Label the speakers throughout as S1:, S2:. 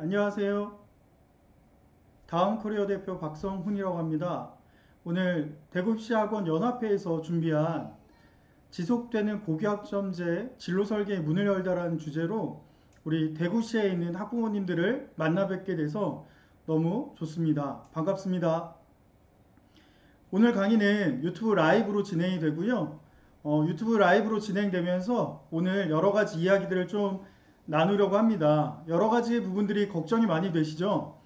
S1: 안녕하세요. 다음 커리어 대표 박성훈이라고 합니다. 오늘 대구입시학원 연합회에서 준비한 지속되는 고교학점제 진로 설계의 문을 열다라는 주제로 우리 대구시에 있는 학부모님들을 만나 뵙게 돼서 너무 좋습니다. 반갑습니다. 오늘 강의는 유튜브 라이브로 진행이 되고요. 유튜브 라이브로 진행되면서 오늘 여러 가지 이야기들을 좀 나누려고 합니다. 여러 가지 부분들이 걱정이 많이 되시죠?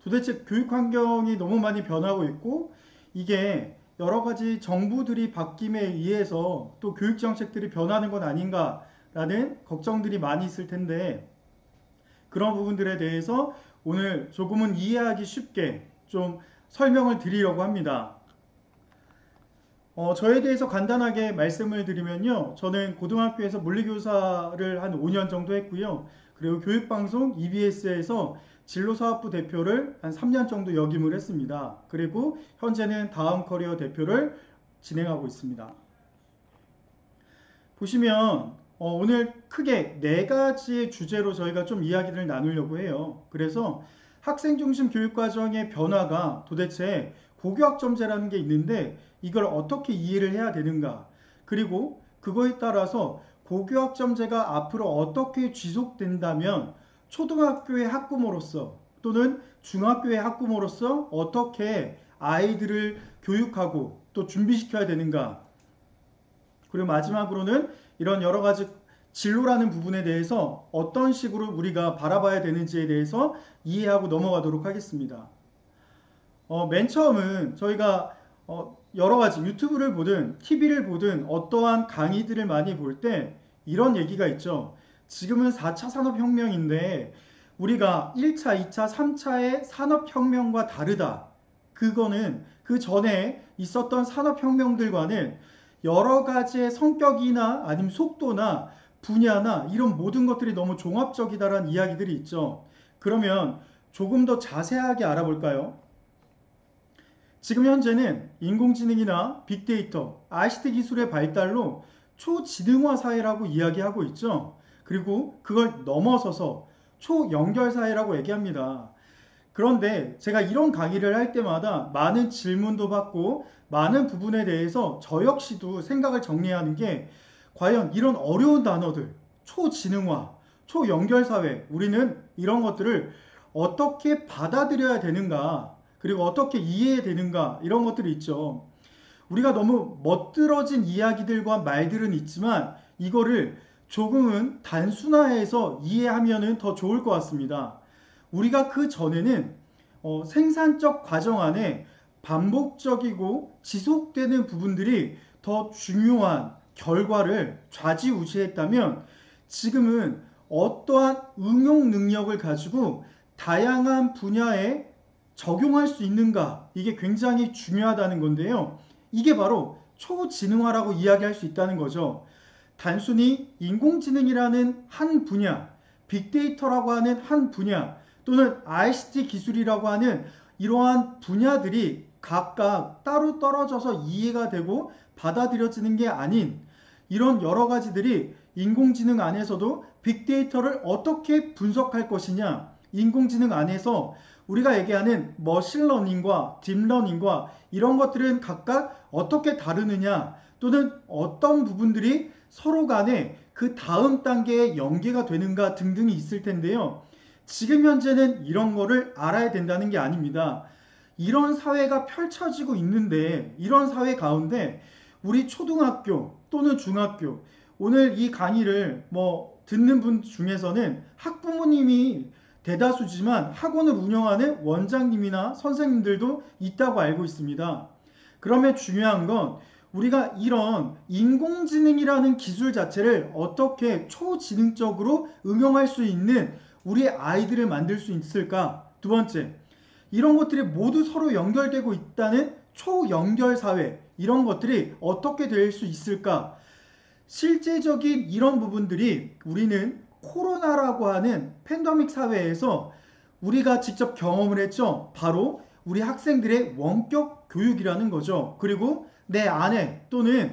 S1: 도대체 교육 환경이 너무 많이 변하고 있고 이게 여러 가지 정부들이 바뀜에 의해서 또 교육 정책들이 변하는 건 아닌가라는 걱정들이 많이 있을 텐데 그런 부분들에 대해서 오늘 조금은 이해하기 쉽게 좀 설명을 드리려고 합니다. 저에 대해서 간단하게 말씀을 드리면요. 저는 고등학교에서 물리교사를 한 5년 정도 했고요. 그리고 교육방송 EBS에서 진로사업부 대표를 한 3년 정도 역임을 했습니다. 그리고 현재는 다음 커리어 대표를 진행하고 있습니다. 보시면 오늘 크게 네 가지의 주제로 저희가 좀 이야기를 나누려고 해요. 그래서 학생 중심 교육과정의 변화가 도대체 고교학점제라는 게 있는데 이걸 어떻게 이해를 해야 되는가, 그리고 그거에 따라서 고교학점제가 앞으로 어떻게 지속된다면 초등학교의 학부모로서 또는 중학교의 학부모로서 어떻게 아이들을 교육하고 또 준비시켜야 되는가, 그리고 마지막으로는 이런 여러 가지 진로라는 부분에 대해서 어떤 식으로 우리가 바라봐야 되는지에 대해서 이해하고 넘어가도록 하겠습니다. 맨 처음은 저희가 여러 가지 유튜브를 보든 TV를 보든 어떠한 강의들을 많이 볼 때 이런 얘기가 있죠. 지금은 4차 산업혁명인데 우리가 1차, 2차, 3차의 산업혁명과 다르다. 그거는 그 전에 있었던 산업혁명들과는 여러 가지의 성격이나 아니면 속도나 분야나 이런 모든 것들이 너무 종합적이다라는 이야기들이 있죠. 그러면 조금 더 자세하게 알아볼까요? 지금 현재는 인공지능이나 빅데이터, ICT 기술의 발달로 초지능화 사회라고 이야기하고 있죠. 그리고 그걸 넘어서서 초연결 사회라고 얘기합니다. 그런데 제가 이런 강의를 할 때마다 많은 질문도 받고 많은 부분에 대해서 저 역시도 생각을 정리하는 게 과연 이런 어려운 단어들, 초지능화, 초연결사회, 우리는 이런 것들을 어떻게 받아들여야 되는가, 그리고 어떻게 이해해야 되는가, 이런 것들이 있죠. 우리가 너무 멋들어진 이야기들과 말들은 있지만 이거를 조금은 단순화해서 이해하면 더 좋을 것 같습니다. 우리가 그 전에는 생산적 과정 안에 반복적이고 지속되는 부분들이 더 중요한 결과를 좌지우지했다면 지금은 어떠한 응용 능력을 가지고 다양한 분야에 적용할 수 있는가, 이게 굉장히 중요하다는 건데요. 이게 바로 초지능화라고 이야기할 수 있다는 거죠. 단순히 인공지능이라는 한 분야, 빅데이터라고 하는 한 분야, 또는 ICT 기술이라고 하는 이러한 분야들이 각각 따로 떨어져서 이해가 되고 받아들여지는 게 아닌 이런 여러 가지들이 인공지능 안에서도 빅데이터를 어떻게 분석할 것이냐, 인공지능 안에서 우리가 얘기하는 머신러닝과 딥러닝과 이런 것들은 각각 어떻게 다르느냐, 또는 어떤 부분들이 서로 간에 그 다음 단계에 연계가 되는가 등등이 있을 텐데요. 지금 현재는 이런 거를 알아야 된다는 게 아닙니다. 이런 사회가 펼쳐지고 있는데 이런 사회 가운데 우리 초등학교 또는 중학교, 오늘 이 강의를 듣는 분 중에서는 학부모님이 대다수지만 학원을 운영하는 원장님이나 선생님들도 있다고 알고 있습니다. 그러면 중요한 건 우리가 이런 인공지능이라는 기술 자체를 어떻게 초지능적으로 응용할 수 있는 우리 아이들을 만들 수 있을까? 두 번째, 이런 것들이 모두 서로 연결되고 있다는 초연결 사회, 이런 것들이 어떻게 될 수 있을까? 실제적인 이런 부분들이 우리는 코로나라고 하는 팬데믹 사회에서 우리가 직접 경험을 했죠. 바로 우리 학생들의 원격 교육이라는 거죠. 그리고 내 아내 또는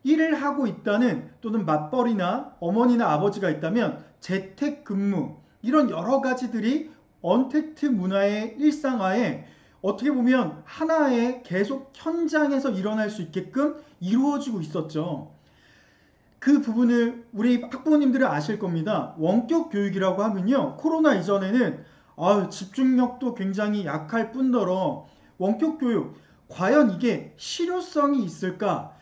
S1: 일을 하고 있다는, 또는 맞벌이나 어머니나 아버지가 있다면 재택근무, 이런 여러 가지들이 언택트 문화의 일상화에 어떻게 보면 하나의 계속 현장에서 일어날 수 있게끔 이루어지고 있었죠. 그 부분을 우리 학부모님들은 아실 겁니다. 원격 교육이라고 하면요, 코로나 이전에는 집중력도 굉장히 약할 뿐더러 원격 교육, 과연 이게 실효성이 있을까,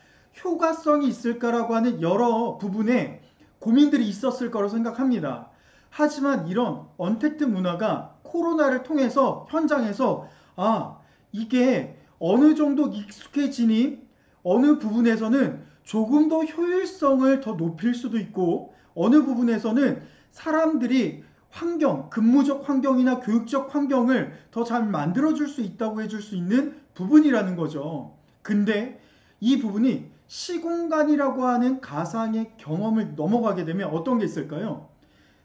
S1: 효과성이 있을까라고 하는 여러 부분에 고민들이 있었을 거로 생각합니다. 하지만 이런 언택트 문화가 코로나를 통해서 현장에서 이게 어느 정도 익숙해지니 어느 부분에서는 조금 더 효율성을 더 높일 수도 있고 어느 부분에서는 사람들이 근무적 환경이나 교육적 환경을 더 잘 만들어줄 수 있다고 해줄 수 있는 부분이라는 거죠. 근데 이 부분이 시공간이라고 하는 가상의 경험을 넘어가게 되면 어떤 게 있을까요?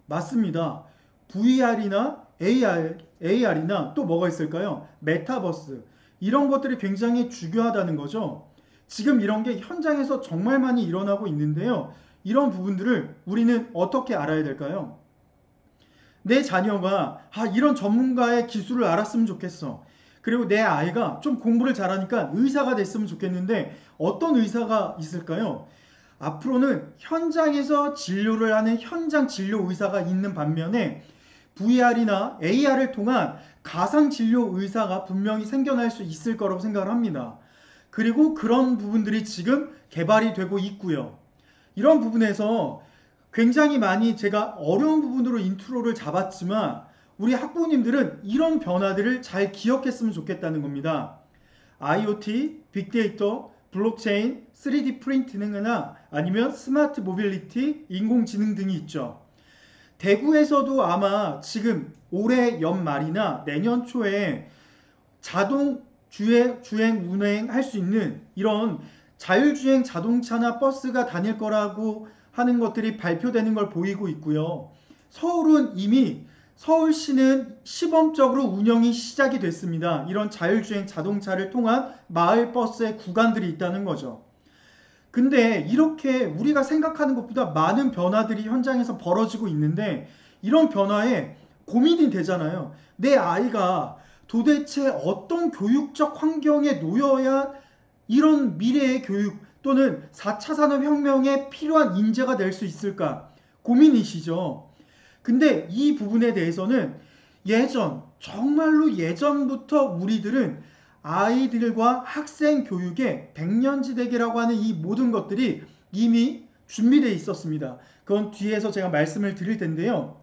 S1: 맞습니다. VR이나 AR이나 또 뭐가 있을까요? 메타버스. 이런 것들이 굉장히 중요하다는 거죠. 지금 이런 게 현장에서 정말 많이 일어나고 있는데요. 이런 부분들을 우리는 어떻게 알아야 될까요? 내 자녀가 이런 전문가의 기술을 알았으면 좋겠어. 그리고 내 아이가 좀 공부를 잘하니까 의사가 됐으면 좋겠는데 어떤 의사가 있을까요? 앞으로는 현장에서 진료를 하는 현장 진료 의사가 있는 반면에 VR이나 AR을 통한 가상 진료 의사가 분명히 생겨날 수 있을 거라고 생각을 합니다. 그리고 그런 부분들이 지금 개발이 되고 있고요. 이런 부분에서 굉장히 많이 제가 어려운 부분으로 인트로를 잡았지만 우리 학부모님들은 이런 변화들을 잘 기억했으면 좋겠다는 겁니다. IoT, 빅데이터, 블록체인, 3D 프린팅이나 아니면 스마트 모빌리티, 인공지능 등이 있죠. 대구에서도 아마 지금 올해 연말이나 내년 초에 자동 주행 운행할 수 있는 이런 자율주행 자동차나 버스가 다닐 거라고 하는 것들이 발표되는 걸 보이고 있고요. 서울은 이미 서울시는 시범적으로 운영이 시작이 됐습니다. 이런 자율주행 자동차를 통한 마을버스의 구간들이 있다는 거죠. 근데 이렇게 우리가 생각하는 것보다 많은 변화들이 현장에서 벌어지고 있는데 이런 변화에 고민이 되잖아요. 내 아이가 도대체 어떤 교육적 환경에 놓여야 이런 미래의 교육 또는 4차 산업혁명에 필요한 인재가 될 수 있을까? 고민이시죠. 근데 이 부분에 대해서는 정말로 예전부터 우리들은 아이들과 학생 교육의 백년지대계라고 하는 이 모든 것들이 이미 준비되어 있었습니다. 그건 뒤에서 제가 말씀을 드릴 텐데요.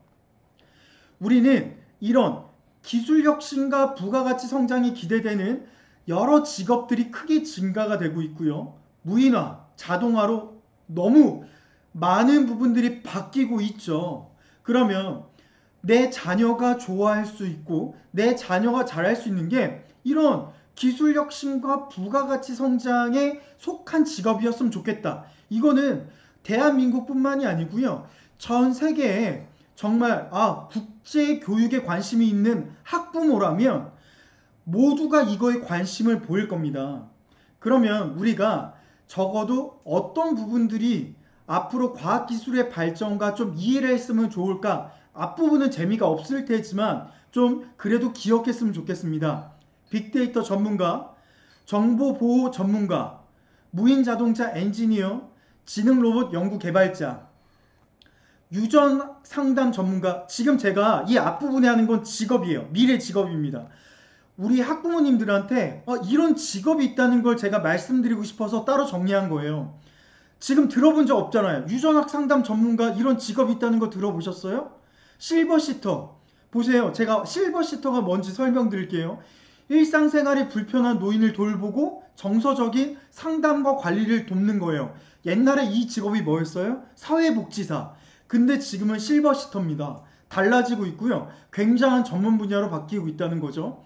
S1: 우리는 이런 기술 혁신과 부가가치 성장이 기대되는 여러 직업들이 크게 증가가 되고 있고요. 무인화, 자동화로 너무 많은 부분들이 바뀌고 있죠. 그러면 내 자녀가 좋아할 수 있고 내 자녀가 잘할 수 있는 게 이런 기술 혁신과 부가가치 성장에 속한 직업이었으면 좋겠다. 이거는 대한민국뿐만이 아니고요. 전 세계에 정말 국제 교육에 관심이 있는 학부모라면 모두가 이거에 관심을 보일 겁니다. 그러면 우리가 적어도 어떤 부분들이 앞으로 과학기술의 발전과 좀 이해를 했으면 좋을까? 앞부분은 재미가 없을 테지만 좀 그래도 기억했으면 좋겠습니다. 빅데이터 전문가, 정보보호 전문가, 무인자동차 엔지니어, 지능로봇 연구 개발자, 유전 상담 전문가. 지금 제가 이 앞부분에 하는 건 직업이에요. 미래 직업입니다. 우리 학부모님들한테 이런 직업이 있다는 걸 제가 말씀드리고 싶어서 따로 정리한 거예요. 지금 들어본 적 없잖아요. 유전학 상담 전문가 이런 직업이 있다는 거 들어보셨어요? 실버시터. 보세요. 제가 실버시터가 뭔지 설명드릴게요. 일상생활이 불편한 노인을 돌보고 정서적인 상담과 관리를 돕는 거예요. 옛날에 이 직업이 뭐였어요? 사회복지사. 근데 지금은 실버시터입니다. 달라지고 있고요. 굉장한 전문 분야로 바뀌고 있다는 거죠.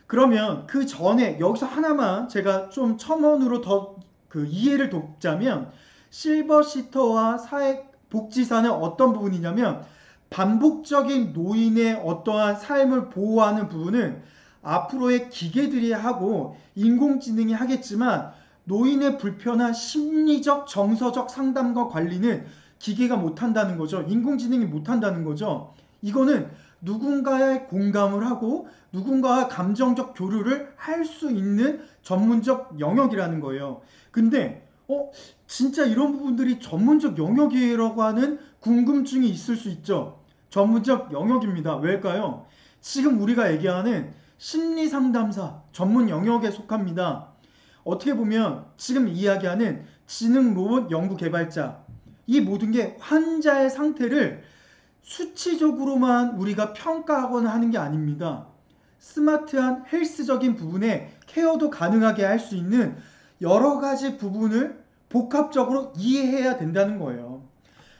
S1: 그러면 그 전에 여기서 하나만 제가 좀 첨언으로 더 이해를 돕자면 실버시터와 사회복지사는 어떤 부분이냐면 반복적인 노인의 어떠한 삶을 보호하는 부분은 앞으로의 기계들이 하고 인공지능이 하겠지만 노인의 불편한 심리적 정서적 상담과 관리는 기계가 못한다는 거죠. 인공지능이 못한다는 거죠. 이거는 누군가의 공감을 하고 누군가와 감정적 교류를 할 수 있는 전문적 영역이라는 거예요. 근데 진짜 이런 부분들이 전문적 영역이라고 하는 궁금증이 있을 수 있죠. 전문적 영역입니다. 왜일까요? 지금 우리가 얘기하는 심리 상담사 전문 영역에 속합니다. 어떻게 보면 지금 이야기하는 지능 로봇 연구 개발자, 이 모든 게 환자의 상태를 수치적으로만 우리가 평가하거나 하는 게 아닙니다. 스마트한 헬스적인 부분에 케어도 가능하게 할 수 있는 여러 가지 부분을 복합적으로 이해해야 된다는 거예요.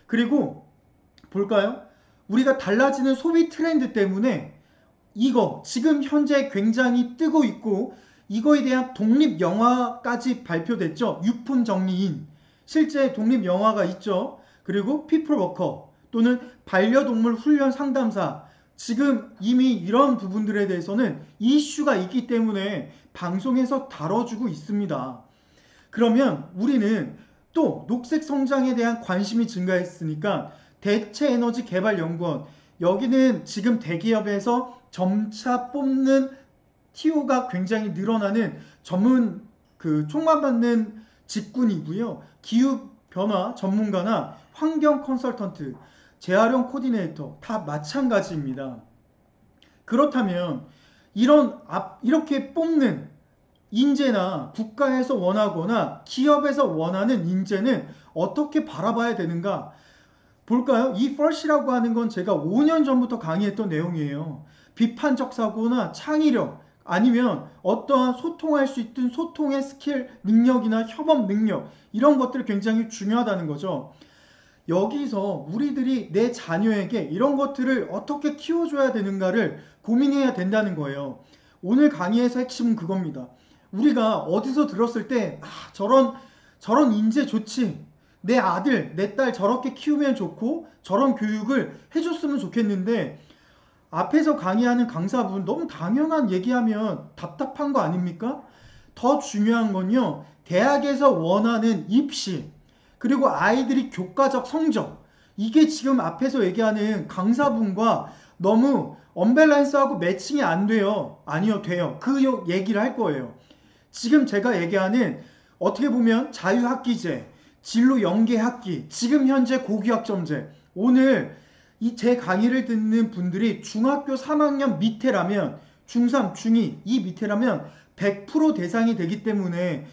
S1: 그리고 볼까요? 우리가 달라지는 소비 트렌드 때문에 이거 지금 현재 굉장히 뜨고 있고 이거에 대한 독립 영화까지 발표됐죠. 유품 정리인. 실제 독립 영화가 있죠. 그리고 피플 워커 또는 반려동물 훈련 상담사. 지금 이미 이런 부분들에 대해서는 이슈가 있기 때문에 방송에서 다뤄주고 있습니다. 그러면 우리는 또 녹색 성장에 대한 관심이 증가했으니까 대체에너지 개발연구원, 여기는 지금 대기업에서 점차 뽑는 TO가 굉장히 늘어나는 전문 총망받는 직군이고요. 기후변화 전문가나 환경 컨설턴트, 재활용 코디네이터 다 마찬가지입니다. 그렇다면 이렇게 뽑는 인재나 국가에서 원하거나 기업에서 원하는 인재는 어떻게 바라봐야 되는가? 볼까요? 이 first이라고 하는 건 제가 5년 전부터 강의했던 내용이에요. 비판적 사고나 창의력, 아니면 어떠한 소통할 수 있던 소통의 스킬, 능력이나 협업 능력, 이런 것들이 굉장히 중요하다는 거죠. 여기서 우리들이 내 자녀에게 이런 것들을 어떻게 키워줘야 되는가를 고민해야 된다는 거예요. 오늘 강의에서 핵심은 그겁니다. 우리가 어디서 들었을 때 저런 인재 좋지, 내 아들, 내 딸 저렇게 키우면 좋고 저런 교육을 해줬으면 좋겠는데, 앞에서 강의하는 강사분 너무 당연한 얘기하면 답답한 거 아닙니까? 더 중요한 건요, 대학에서 원하는 입시, 그리고 아이들이 교과적 성적, 이게 지금 앞에서 얘기하는 강사분과 너무 언밸런스하고 매칭이 안 돼요. 아니요, 돼요. 그 얘기를 할 거예요. 지금 제가 얘기하는 어떻게 보면 자유학기제, 진로 연계학기, 지금 현재 고교학점제, 오늘 이 제 강의를 듣는 분들이 중학교 3학년 밑에라면, 중3, 중2 이 밑에라면 100% 대상이 되기 때문에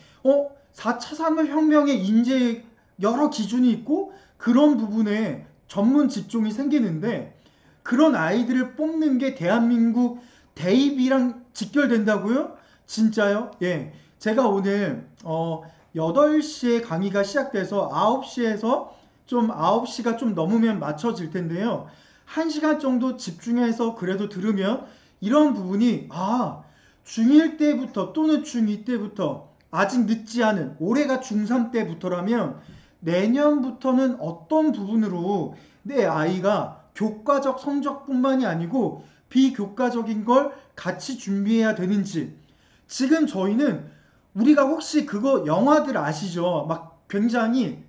S1: 4차 산업혁명의 인재 여러 기준이 있고 그런 부분에 전문 직종이 생기는데, 그런 아이들을 뽑는 게 대한민국 대입이랑 직결된다고요? 진짜요? 예. 제가 오늘 8시에 강의가 시작돼서 9시에서 9시가 좀 넘으면 맞춰질 텐데요. 1시간 정도 집중해서 그래도 들으면 이런 부분이 중1 때부터 또는 중2 때부터, 아직 늦지 않은 올해가 중3 때부터라면 내년부터는 어떤 부분으로 내 아이가 교과적 성적뿐만이 아니고 비교과적인 걸 같이 준비해야 되는지. 지금 저희는 우리가 혹시 그거 영화들 아시죠? 막 굉장히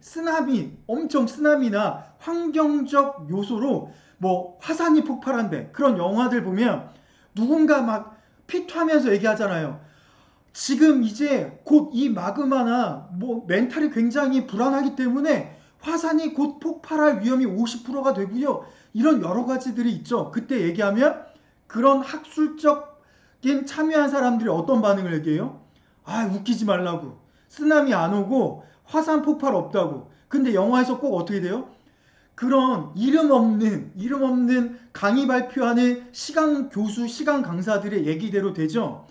S1: 엄청 쓰나미나 환경적 요소로 뭐 화산이 폭발한대, 그런 영화들 보면 누군가 막 피투하면서 얘기하잖아요. 지금 이제 곧 이 마그마나 뭐 멘탈이 굉장히 불안하기 때문에 화산이 곧 폭발할 위험이 50%가 되고요. 이런 여러 가지들이 있죠. 그때 얘기하면 그런 학술적인 참여한 사람들이 어떤 반응을 얘기해요? 웃기지 말라고. 쓰나미 안 오고 화산 폭발 없다고. 근데 영화에서 꼭 어떻게 돼요? 그런 이름 없는 강의 발표하는 시간 교수, 시간 강사들의 얘기대로 되죠.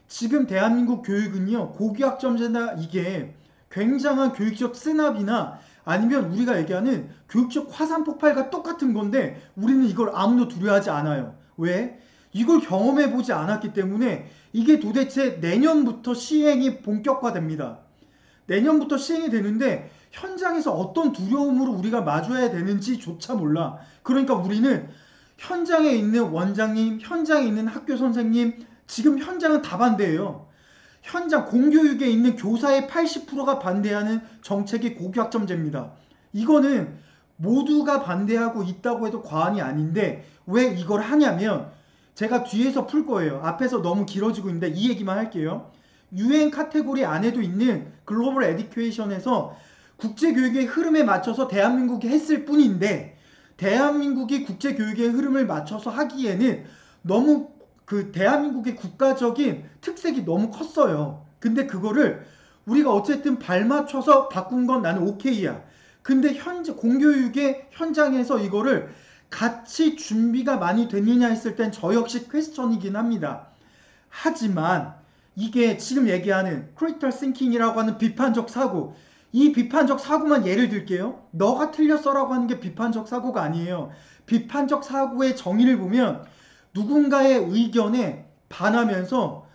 S1: 지금 대한민국 교육은요, 고교학점제나 이게 굉장한 교육적 쓰나미나 아니면 우리가 얘기하는 교육적 화산 폭발과 똑같은 건데, 우리는 이걸 아무도 두려워하지 않아요. 왜? 이걸 경험해보지 않았기 때문에. 이게 도대체 내년부터 시행이 본격화됩니다. 내년부터 시행이 되는데 현장에서 어떤 두려움으로 우리가 마주해야 되는지조차 몰라. 그러니까 우리는 현장에 있는 원장님, 현장에 있는 학교 선생님, 지금 현장은 다 반대예요. 현장 공교육에 있는 교사의 80%가 반대하는 정책이 고교학점제입니다. 이거는 모두가 반대하고 있다고 해도 과언이 아닌데 왜 이걸 하냐면 제가 뒤에서 풀 거예요. 앞에서 너무 길어지고 있는데 이 얘기만 할게요. 유엔 카테고리 안에도 있는 글로벌 에듀케이션에서 국제교육의 흐름에 맞춰서 대한민국이 했을 뿐인데 대한민국이 국제교육의 흐름을 맞춰서 하기에는 너무 그 대한민국의 국가적인 특색이 너무 컸어요. 근데 그거를 우리가 어쨌든 발맞춰서 바꾼 건 나는 오케이야. 근데 현재 공교육의 현장에서 이거를 같이 준비가 많이 됐느냐 했을 땐 저 역시 퀘스천이긴 합니다. 하지만 이게 지금 얘기하는 critical thinking이라고 하는 비판적 사고, 이 비판적 사고만 예를 들게요. 너가 틀렸어라고 하는 게 비판적 사고가 아니에요. 비판적 사고의 정의를 보면 누군가의 의견에 반하면서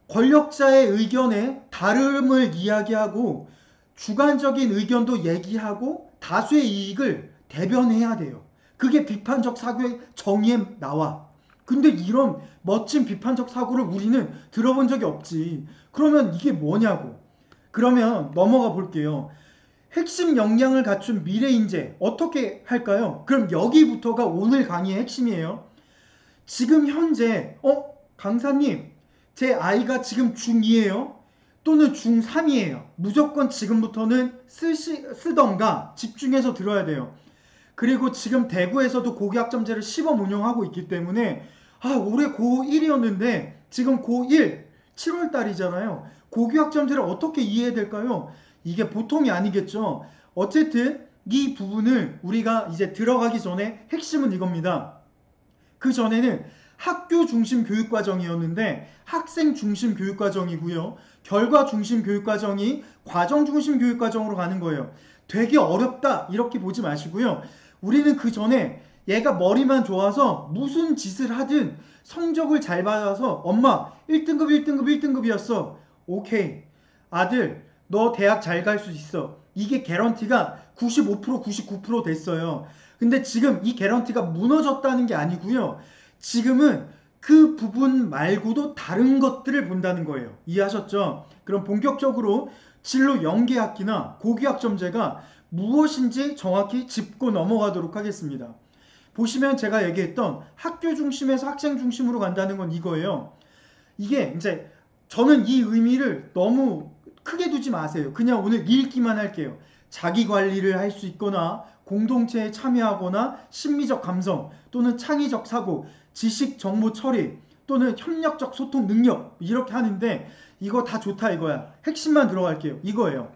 S1: 권력자의 의견에 다름을 이야기하고 주관적인 의견도 얘기하고 다수의 이익을 대변해야 돼요. 그게 비판적 사고의 정의에 나와. 근데 이런 멋진 비판적 사고를 우리는 들어본 적이 없지. 그러면 이게 뭐냐고. 그러면 넘어가 볼게요. 핵심 역량을 갖춘 미래 인재 어떻게 할까요? 그럼 여기부터가 오늘 강의의 핵심이에요. 지금 현재 강사님 제 아이가 지금 중2예요. 또는 중3이에요. 무조건 지금부터는 쓰던가 집중해서 들어야 돼요. 그리고 지금 대구에서도 고교학점제를 시범 운영하고 있기 때문에 올해 고1이었는데 지금 고1 7월 달이잖아요. 고교학점제를 어떻게 이해해야 될까요? 이게 보통이 아니겠죠. 어쨌든 이 부분을 우리가 이제 들어가기 전에 핵심은 이겁니다. 그 전에는 학교 중심 교육과정이었는데 학생 중심 교육과정이고요. 결과 중심 교육과정이 과정 중심 교육과정으로 가는 거예요. 되게 어렵다 이렇게 보지 마시고요. 우리는 그 전에 얘가 머리만 좋아서 무슨 짓을 하든 성적을 잘 받아서 엄마 1등급 1등급 1등급이었어. 오케이. 아들 너 대학 잘 갈 수 있어. 이게 개런티가 95% 99% 됐어요. 근데 지금 이 개런티가 무너졌다는 게 아니고요. 지금은 그 부분 말고도 다른 것들을 본다는 거예요. 이해하셨죠? 그럼 본격적으로 진로 연계학기나 고교학점제가 무엇인지 정확히 짚고 넘어가도록 하겠습니다. 보시면 제가 얘기했던 학교 중심에서 학생 중심으로 간다는 건 이거예요. 이게 이제 저는 이 의미를 너무 크게 두지 마세요. 그냥 오늘 읽기만 할게요. 자기 관리를 할 수 있거나 공동체에 참여하거나 심리적 감성 또는 창의적 사고, 지식 정보 처리 또는 협력적 소통 능력 이렇게 하는데 이거 다 좋다 이거야. 핵심만 들어갈게요. 이거예요.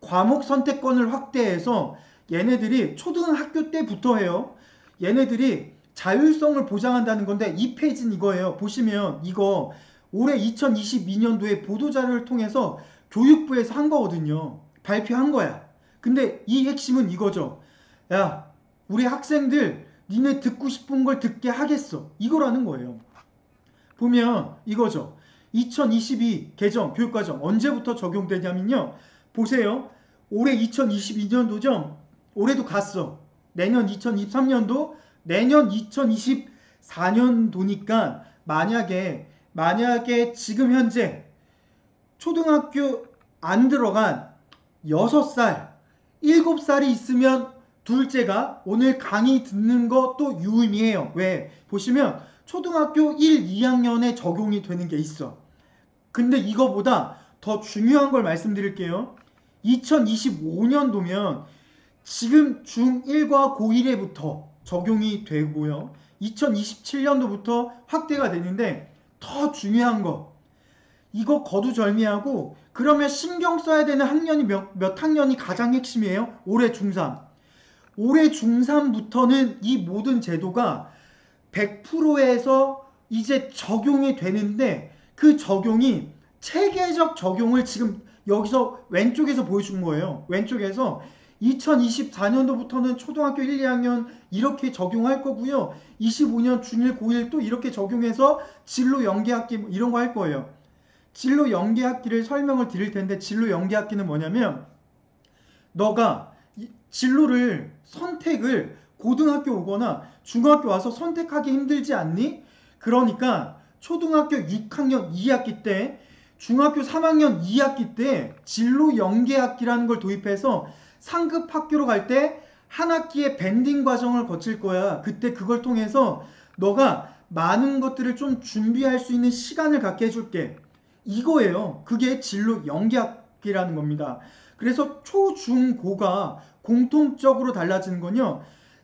S1: 과목 선택권을 확대해서 얘네들이 초등학교 때부터 해요. 얘네들이 자율성을 보장한다는 건데 이 페이지는 이거예요. 보시면 이거 올해 2022년도에 보도자료를 통해서 교육부에서 한 거거든요. 발표한 거야. 근데 이 핵심은 이거죠. 야, 우리 학생들 니네 듣고 싶은 걸 듣게 하겠어. 이거라는 거예요. 보면 이거죠. 2022 개정 교육과정 언제부터 적용되냐면요. 보세요. 올해 2022년도죠. 올해도 갔어. 내년 2023년도, 내년 2024년도니까 만약에 지금 현재 초등학교 안 들어간 6살, 7살이 있으면 둘째가 오늘 강의 듣는 거 또 유의미해요. 왜? 보시면 초등학교 1, 2학년에 적용이 되는 게 있어. 근데 이거보다 더 중요한 걸 말씀드릴게요. 2025년도면 지금 중1과 고1에부터 적용이 되고요. 2027년도부터 확대가 되는데 더 중요한 거 이거 거두절미하고 그러면 신경 써야 되는 학년이 몇 학년이 가장 핵심이에요? 올해 중3. 올해 중3부터는 이 모든 제도가 100%에서 이제 적용이 되는데 그 적용이 체계적 적용을 지금 여기서 왼쪽에서 보여준 거예요. 왼쪽에서 2024년도부터는 초등학교 1, 2학년 이렇게 적용할 거고요. 25년 중1, 고1 또 이렇게 적용해서 진로 연계학기 이런 거 할 거예요. 진로 연계학기를 설명을 드릴 텐데 진로 연계학기는 뭐냐면 너가 진로를 선택을 고등학교 오거나 중학교 와서 선택하기 힘들지 않니? 그러니까 초등학교 6학년 2학기 때 중학교 3학년 2학기 때 진로 연계학기라는 걸 도입해서 상급 학교로 갈 때 한 학기의 밴딩 과정을 거칠 거야. 그때 그걸 통해서 너가 많은 것들을 좀 준비할 수 있는 시간을 갖게 해줄게. 이거예요. 그게 진로 연계학이라는 겁니다. 그래서 초, 중, 고가 공통적으로 달라지는 건요.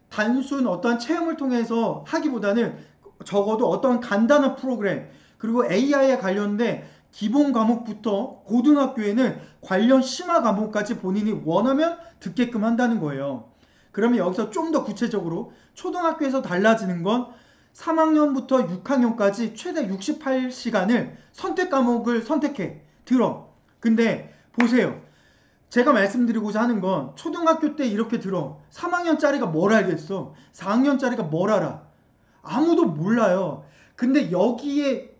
S1: 단순 어떠한 체험을 통해서 하기보다는 적어도 어떤 간단한 프로그램 그리고 AI에 관련된 기본 과목부터 고등학교에는 관련 심화 과목까지 본인이 원하면 듣게끔 한다는 거예요. 그러면 여기서 좀 더 구체적으로 초등학교에서 달라지는 건 3학년부터 6학년까지 최대 68시간을 선택 과목을 선택해 들어. 근데 보세요. 제가 말씀드리고자 하는 건 초등학교 때 이렇게 들어. 3학년짜리가 뭘 알겠어? 4학년짜리가 뭘 알아? 아무도 몰라요. 근데 여기에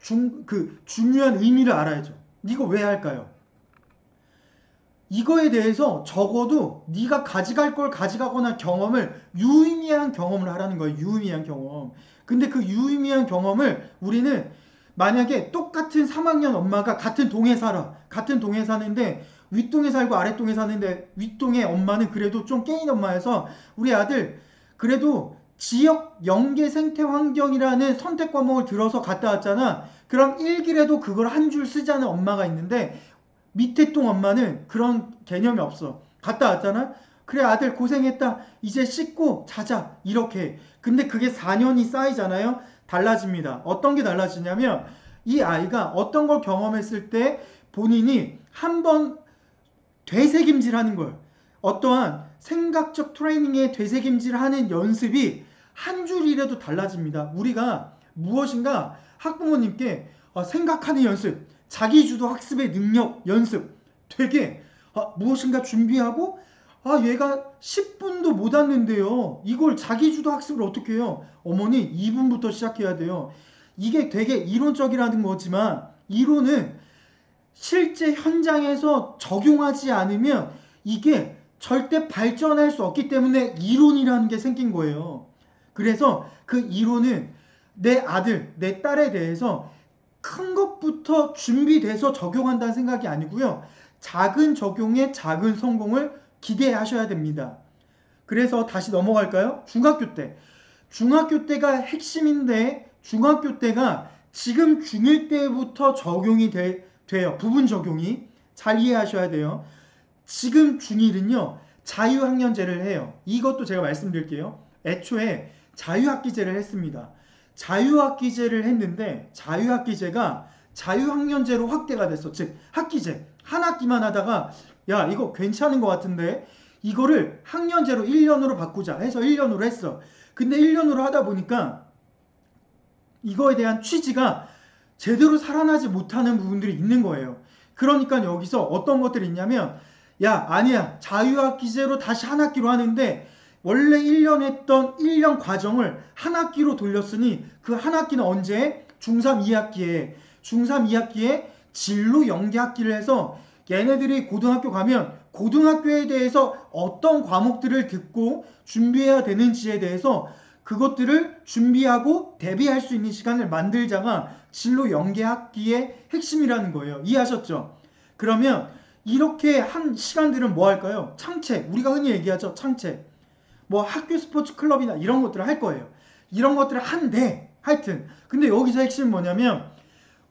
S1: 중요한 의미를 알아야죠. 이거 왜 할까요? 이거에 대해서 적어도 네가 가져갈 걸 가져가거나 경험을 유의미한 경험을 하라는 거예요. 유의미한 경험. 근데 그 유의미한 경험을 우리는 만약에 똑같은 3학년 엄마가 같은 동에 살아. 같은 동에 사는데 윗동에 살고 아랫동에 사는데 윗동의 엄마는 그래도 좀 깨인 엄마여서 우리 아들 그래도 지역 연계 생태 환경이라는 선택 과목을 들어서 갔다 왔잖아. 그럼 일기라도 그걸 한 줄 쓰자는 엄마가 있는데 밑에 동 엄마는 그런 개념이 없어. 갔다 왔잖아? 그래 아들 고생했다. 이제 씻고 자자. 이렇게. 근데 그게 4년이 쌓이잖아요. 달라집니다. 어떤 게 달라지냐면 이 아이가 어떤 걸 경험했을 때 본인이 한번 되새김질하는 걸 어떠한 생각적 트레이닝에 되새김질하는 연습이 한 줄이라도 달라집니다. 우리가 무엇인가 학부모님께 생각하는 연습, 자기주도 학습의 능력 연습 되게 무엇인가 준비하고 얘가 10분도 못 왔는데요. 이걸 자기주도 학습을 어떻게 해요? 어머니 2분부터 시작해야 돼요. 이게 되게 이론적이라는 거지만 이론은 실제 현장에서 적용하지 않으면 이게 절대 발전할 수 없기 때문에 이론이라는 게 생긴 거예요. 그래서 그 이론은 내 아들, 내 딸에 대해서 큰 것부터 준비돼서 적용한다는 생각이 아니고요. 작은 적용에 작은 성공을 기대하셔야 됩니다. 그래서 다시 넘어갈까요? 중학교 때. 중학교 때가 핵심인데 중학교 때가 지금 중1 때부터 적용이 돼요. 부분 적용이. 잘 이해하셔야 돼요. 지금 중1은요. 자유학년제를 해요. 이것도 제가 말씀드릴게요. 애초에 자유학기제를 했습니다. 자유학기제를 했는데 자유학기제가 자유학년제로 확대가 됐어. 즉 학기제. 한 학기만 하다가 야 이거 괜찮은 것 같은데 이거를 학년제로 1년으로 바꾸자 해서 1년으로 했어. 근데 1년으로 하다 보니까 이거에 대한 취지가 제대로 살아나지 못하는 부분들이 있는 거예요. 그러니까 여기서 어떤 것들이 있냐면 야 아니야 자유학기제로 다시 한 학기로 하는데 원래 1년 했던 1년 과정을 한 학기로 돌렸으니 그 한 학기는 언제? 중3 2학기에 중3 2학기에 진로 연계 학기를 해서 얘네들이 고등학교 가면 고등학교에 대해서 어떤 과목들을 듣고 준비해야 되는지에 대해서 그것들을 준비하고 대비할 수 있는 시간을 만들자가 진로 연계 학기의 핵심이라는 거예요. 이해하셨죠? 그러면 이렇게 한 시간들은 뭐 할까요? 창책. 우리가 흔히 얘기하죠. 창책. 뭐 학교 스포츠 클럽이나 이런 것들을 할 거예요. 이런 것들을 한대. 하여튼. 근데 여기서 핵심은 뭐냐면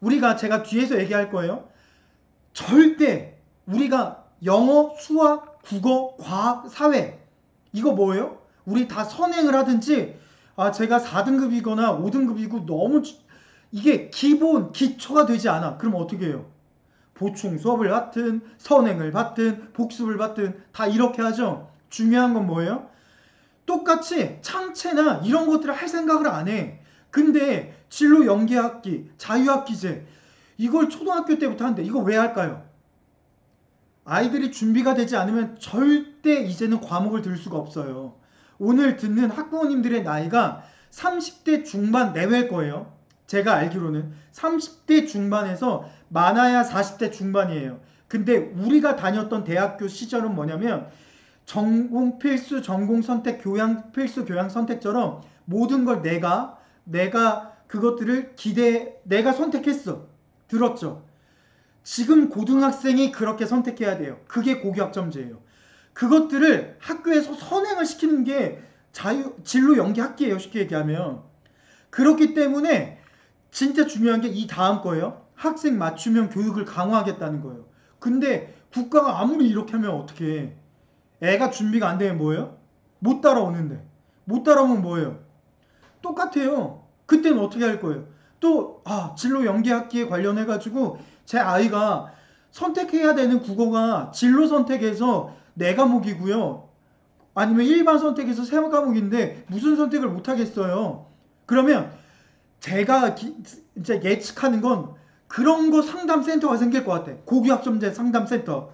S1: 우리가 제가 뒤에서 얘기할 거예요. 절대 우리가 영어, 수학, 국어, 과학, 사회 이거 뭐예요? 우리 다 선행을 하든지 제가 4등급이거나 5등급이고 너무 이게 기본 기초가 되지 않아. 그럼 어떻게 해요? 보충 수업을 받든 선행을 받든 복습을 받든 다 이렇게 하죠. 중요한 건 뭐예요? 똑같이 창체나 이런 것들을 할 생각을 안 해. 근데 진로 연계학기, 자유학기제 이걸 초등학교 때부터 하는데 이거 왜 할까요? 아이들이 준비가 되지 않으면 절대 이제는 과목을 들 수가 없어요. 오늘 듣는 학부모님들의 나이가 30대 중반 내외일 거예요. 제가 알기로는 30대 중반에서 많아야 40대 중반이에요. 근데 우리가 다녔던 대학교 시절은 뭐냐면 전공 필수, 전공 선택, 교양 필수, 교양 선택처럼 모든 걸 내가 그것들을 내가 선택했어. 들었죠? 지금 고등학생이 그렇게 선택해야 돼요. 그게 고교학점제예요. 그것들을 학교에서 선행을 시키는 게 진로 연계 학기예요. 쉽게 얘기하면. 그렇기 때문에 진짜 중요한 게 이 다음 거예요. 학생 맞춤형 교육을 강화하겠다는 거예요. 근데 국가가 아무리 이렇게 하면 어떻게 해? 애가 준비가 안 되면 뭐예요? 못 따라오는데. 못 따라오면 뭐예요? 똑같아요. 그때는 어떻게 할 거예요? 또 진로 연계학기에 관련해가지고 제 아이가 선택해야 되는 국어가 진로 선택에서 4과목이고요. 아니면 일반 선택에서 3과목인데 무슨 선택을 못 하겠어요. 그러면 제가 이제 예측하는 건 그런 거 상담센터가 생길 것 같아. 고교학점제 상담센터.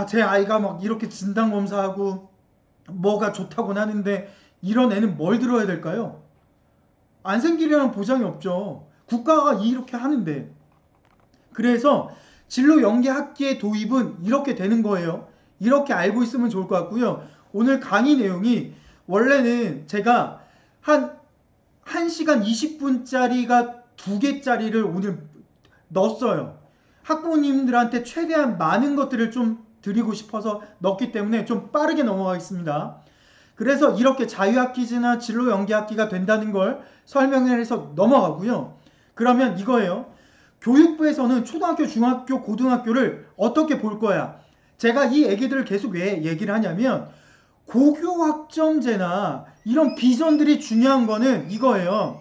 S1: 제 아이가 막 이렇게 진단검사하고 뭐가 좋다고는 하는데 이런 애는 뭘 들어야 될까요? 안 생기려는 보장이 없죠. 국가가 이렇게 하는데. 그래서 진로 연계 학기의 도입은 이렇게 되는 거예요. 이렇게 알고 있으면 좋을 것 같고요. 오늘 강의 내용이 원래는 제가 한 1시간 20분짜리가 2개짜리를 오늘 넣었어요. 학부모님들한테 최대한 많은 것들을 좀 드리고 싶어서 넣었기 때문에 좀 빠르게 넘어가겠습니다. 그래서 이렇게 자유학기제나 진로 연계학기가 된다는 걸 설명을 해서 넘어가고요. 그러면 이거예요. 교육부에서는 초등학교, 중학교, 고등학교를 어떻게 볼 거야? 제가 이 얘기들을 계속 왜 얘기를 하냐면 고교학점제나 이런 비전들이 중요한 거는 이거예요.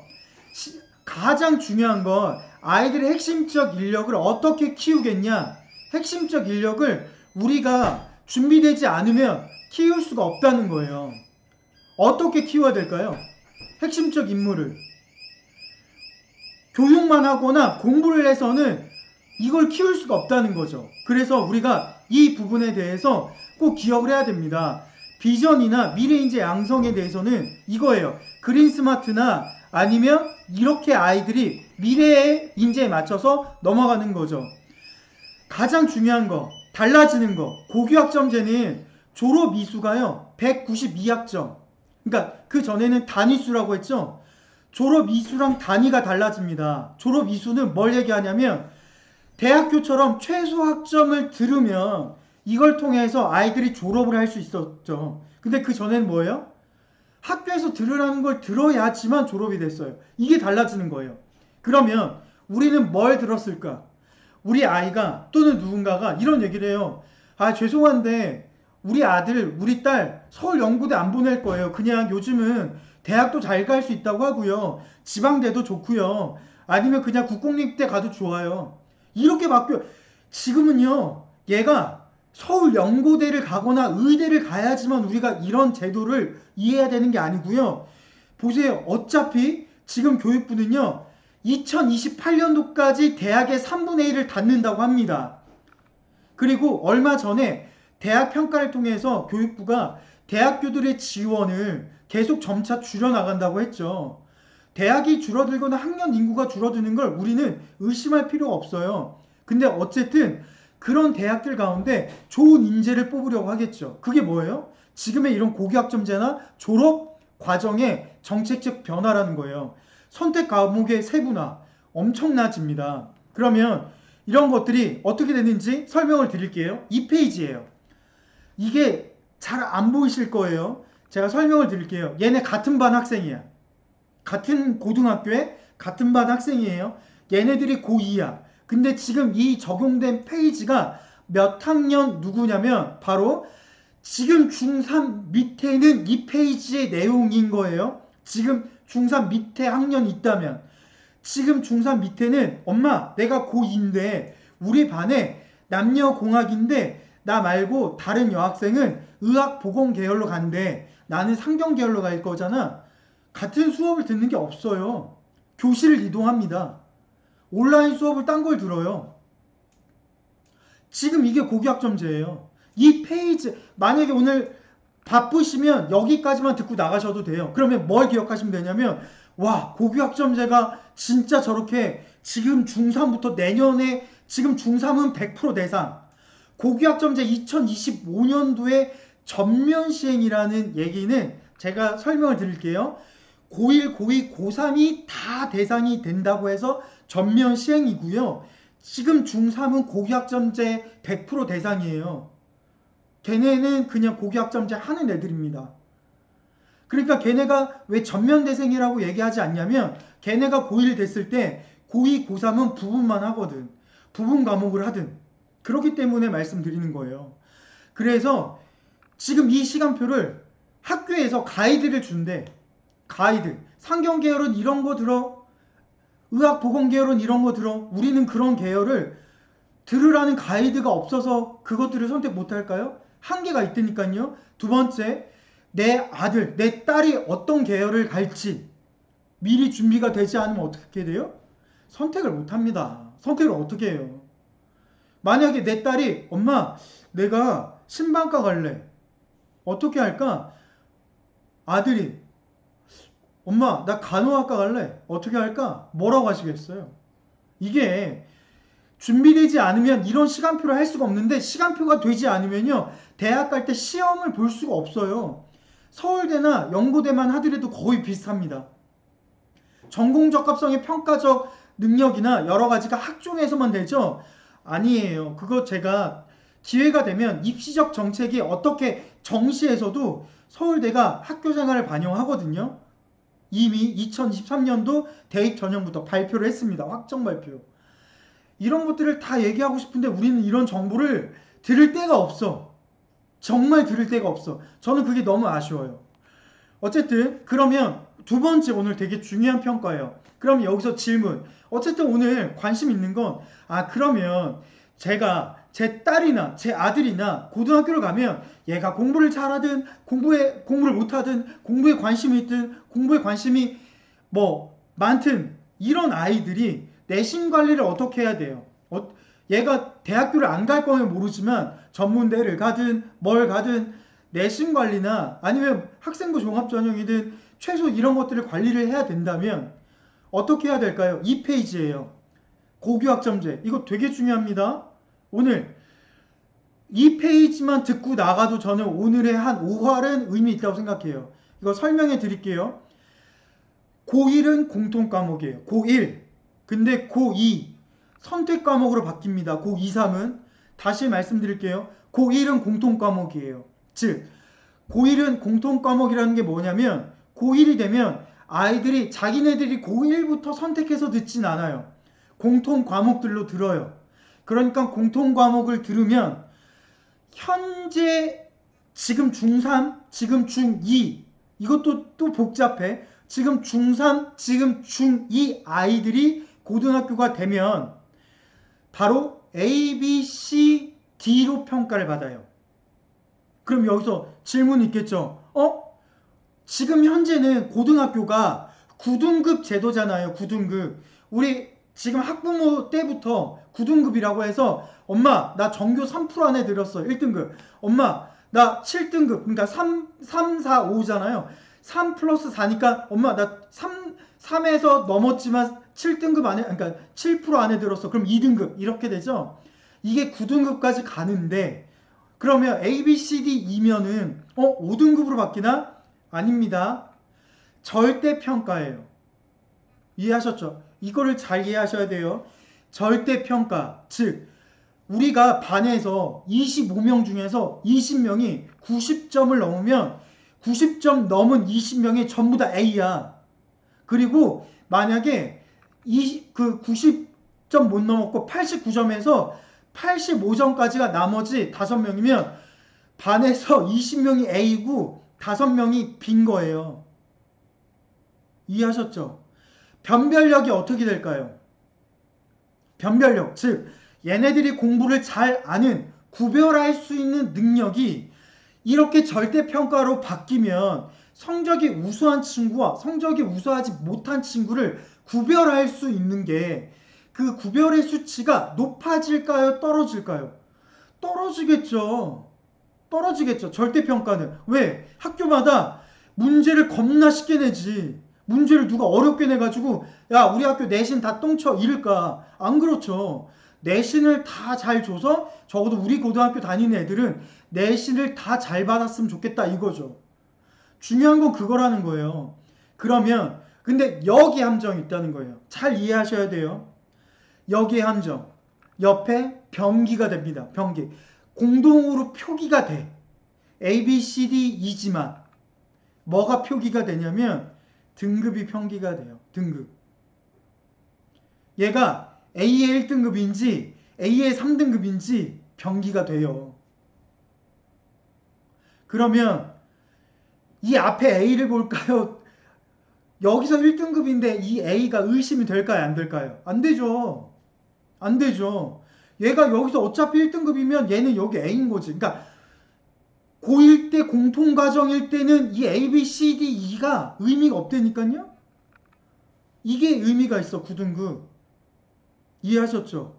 S1: 가장 중요한 건 아이들의 핵심적 인력을 어떻게 키우겠냐. 핵심적 인력을 우리가 준비되지 않으면 키울 수가 없다는 거예요. 어떻게 키워야 될까요? 핵심적 인물을. 교육만 하거나 공부를 해서는 이걸 키울 수가 없다는 거죠. 그래서 우리가 이 부분에 대해서 꼭 기억을 해야 됩니다. 비전이나 미래인재 양성에 대해서는 이거예요. 그린 스마트나 아니면 이렇게 아이들이 미래의 인재에 맞춰서 넘어가는 거죠. 가장 중요한 거, 달라지는 거. 고교학점제는 졸업 이수가요 192학점. 그러니까 그 전에는 단위수라고 했죠. 졸업 이수랑 단위가 달라집니다. 졸업 이수는 뭘 얘기하냐면 대학교처럼 최소 학점을 들으면 이걸 통해서 아이들이 졸업을 할 수 있었죠. 근데 그 전에는 뭐예요? 학교에서 들으라는 걸 들어야지만 졸업이 됐어요. 이게 달라지는 거예요. 그러면 우리는 뭘 들었을까? 우리 아이가 또는 누군가가 이런 얘기를 해요. 죄송한데 우리 아들, 우리 딸 서울연구대 안 보낼 거예요. 그냥 요즘은 대학도 잘 갈 수 있다고 하고요. 지방대도 좋고요. 아니면 그냥 국공립대 가도 좋아요. 이렇게 바뀌어. 지금은요. 얘가 서울연고대를 가거나 의대를 가야지만 우리가 이런 제도를 이해해야 되는 게 아니고요. 보세요. 어차피 지금 교육부는요. 2028년도까지 대학의 3분의 1을 닫는다고 합니다. 그리고 얼마 전에 대학 평가를 통해서 교육부가 대학교들의 지원을 계속 점차 줄여나간다고 했죠. 대학이 줄어들거나 학년 인구가 줄어드는 걸 우리는 의심할 필요가 없어요. 근데 어쨌든 그런 대학들 가운데 좋은 인재를 뽑으려고 하겠죠. 그게 뭐예요? 지금의 이런 고교학점제나 졸업 과정의 정책적 변화라는 거예요. 선택 과목의 세분화 엄청나집니다. 그러면 이런 것들이 어떻게 되는지 설명을 드릴게요. 2페이지예요. 이게 잘 안 보이실 거예요. 제가 설명을 드릴게요. 얘네 같은 반 학생이야. 같은 고등학교에 같은 반 학생이에요. 얘네들이 고2야. 근데 지금 이 적용된 페이지가 몇 학년 누구냐면 바로 지금 중3 밑에는 이 페이지의 내용인 거예요. 지금 중3 밑에 학년이 있다면 지금 중3 밑에는 엄마 내가 고2인데 우리 반에 남녀공학인데 나 말고 다른 여학생은 의학보건 계열로 간대. 나는 상경 계열로 갈 거잖아. 같은 수업을 듣는 게 없어요. 교실을 이동합니다. 온라인 수업을 딴 걸 들어요. 지금 이게 고교학점제예요. 이 페이지 만약에 오늘 바쁘시면 여기까지만 듣고 나가셔도 돼요. 그러면 뭘 기억하시면 되냐면 와 고교학점제가 진짜 저렇게 지금 중3부터 내년에 지금 중3은 100% 대상 고교학점제 2025년도에 전면 시행이라는 얘기는 제가 설명을 드릴게요. 고1, 고2, 고3이 다 대상이 된다고 해서 전면 시행이고요. 지금 중3은 고교학점제 100% 대상이에요. 걔네는 그냥 고교학점제 하는 애들입니다. 그러니까 걔네가 왜 전면대생이라고 얘기하지 않냐면 걔네가 고1 됐을 때 고2, 고3은 부분만 하거든. 부분 과목을 하든. 그렇기 때문에 말씀드리는 거예요. 그래서 지금 이 시간표를 학교에서 가이드를 준대. 가이드. 상경계열은 이런 거 들어. 의학보건계열은 이런 거 들어. 우리는 그런 계열을 들으라는 가이드가 없어서 그것들을 선택 못할까요? 한계가 있다니까요. 두 번째, 내 아들, 내 딸이 어떤 계열을 갈지 미리 준비가 되지 않으면 어떻게 돼요? 선택을 못합니다. 선택을 어떻게 해요? 만약에 내 딸이 엄마 내가 신방과 갈래. 어떻게 할까? 아들이 엄마 나 간호학과 갈래. 어떻게 할까? 뭐라고 하시겠어요? 이게 준비되지 않으면 이런 시간표를 할 수가 없는데 시간표가 되지 않으면요. 대학 갈 때 시험을 볼 수가 없어요. 서울대나 연고대만 하더라도 거의 비슷합니다. 전공 적합성의 평가적 능력이나 여러 가지가 학종에서만 되죠? 아니에요. 그거 제가 기회가 되면 입시적 정책이 어떻게 정시에서도 서울대가 학교 생활을 반영하거든요. 이미 2023년도 대입 전형부터 발표를 했습니다. 확정 발표. 이런 것들을 다 얘기하고 싶은데 우리는 이런 정보를 들을 데가 없어. 정말 들을 데가 없어. 저는 그게 너무 아쉬워요. 어쨌든 그러면 두 번째 오늘 되게 중요한 평가예요. 그럼 여기서 질문. 어쨌든 오늘 관심 있는 건 그러면 제가 제 딸이나 제 아들이나 고등학교를 가면 얘가 공부를 잘하든 공부를 못하든 공부에 관심이 있든 공부에 관심이 뭐 많든 이런 아이들이 내신 관리를 어떻게 해야 돼요? 얘가 대학교를 안 갈 거면 모르지만 전문대를 가든 뭘 가든 내신 관리나 아니면 학생부 종합전형이든 최소 이런 것들을 관리를 해야 된다면 어떻게 해야 될까요? 2페이지예요. 고교학점제. 이거 되게 중요합니다. 오늘 2페이지만 듣고 나가도 저는 오늘의 한 5할은 의미 있다고 생각해요. 이거 설명해 드릴게요. 고1은 공통 과목이에요. 고1. 근데 고2 선택 과목으로 바뀝니다. 고2, 3은 다시 말씀드릴게요. 고1은 공통 과목이에요. 즉 고1은 공통 과목이라는 게 뭐냐면 고1이 되면 아이들이 자기네들이 고1부터 선택해서 듣진 않아요. 공통 과목들로 들어요. 그러니까 공통 과목을 들으면 현재 지금 중3, 지금 중2 이것도 또 복잡해. 지금 중3, 지금 중2 아이들이 고등학교가 되면 바로 A, B, C, D로 평가를 받아요. 그럼 여기서 질문이 있겠죠. 지금 현재는 고등학교가 9등급 제도잖아요. 9등급. 우리 지금 학부모 때부터 9등급이라고 해서 엄마 나 전교 3% 안에 들었어. 1등급. 엄마 나 7등급. 그러니까 3, 4, 5잖아요. 3 플러스 4니까 엄마 나 3에서 넘었지만 7등급 안에 그러니까 7% 안에 들었어. 그럼 2등급 이렇게 되죠. 이게 9등급까지 가는데 그러면 A, B, C, D 2면은 5등급으로 바뀌나? 아닙니다. 절대평가예요. 이해하셨죠? 이거를 잘 이해하셔야 돼요. 절대평가. 즉 우리가 반에서 25명 중에서 20명이 90점을 넘으면 90점 넘은 20명이 전부 다 A야. 그리고 만약에 90점 못 넘었고 89점에서 85점까지가 나머지 5명이면 반에서 20명이 A고 5명이 B인 거예요. 이해하셨죠? 변별력이 어떻게 될까요? 변별력, 즉 얘네들이 공부를 잘 아는 구별할 수 있는 능력이 이렇게 절대평가로 바뀌면 성적이 우수한 친구와 성적이 우수하지 못한 친구를 구별할 수 있는 게 그 구별의 수치가 높아질까요? 떨어질까요? 떨어지겠죠. 떨어지겠죠. 절대평가는. 왜? 학교마다 문제를 겁나 쉽게 내지. 문제를 누가 어렵게 내가지고 야 우리 학교 내신 다 똥쳐 이럴까? 안 그렇죠. 내신을 다 잘 줘서 적어도 우리 고등학교 다니는 애들은 내신을 다 잘 받았으면 좋겠다 이거죠. 중요한 건 그거라는 거예요. 그러면 근데 여기 함정이 있다는 거예요. 잘 이해하셔야 돼요. 여기에 함정. 옆에 병기가 됩니다. 병기. 공동으로 표기가 돼. A, B, C, D, E지만 뭐가 표기가 되냐면 등급이 표기가 돼요. 등급. 얘가 A의 1등급인지 A의 3등급인지 병기가 돼요. 그러면 이 앞에 A를 볼까요? 여기서 1등급인데 이 A가 의심이 될까요? 안 될까요? 안 되죠. 안 되죠. 얘가 여기서 어차피 1등급이면 얘는 여기 A인 거지. 그러니까 고1 때 공통과정일 때는 이 A, B, C, D, E가 의미가 없다니까요. 이게 의미가 있어. 9등급. 이해하셨죠?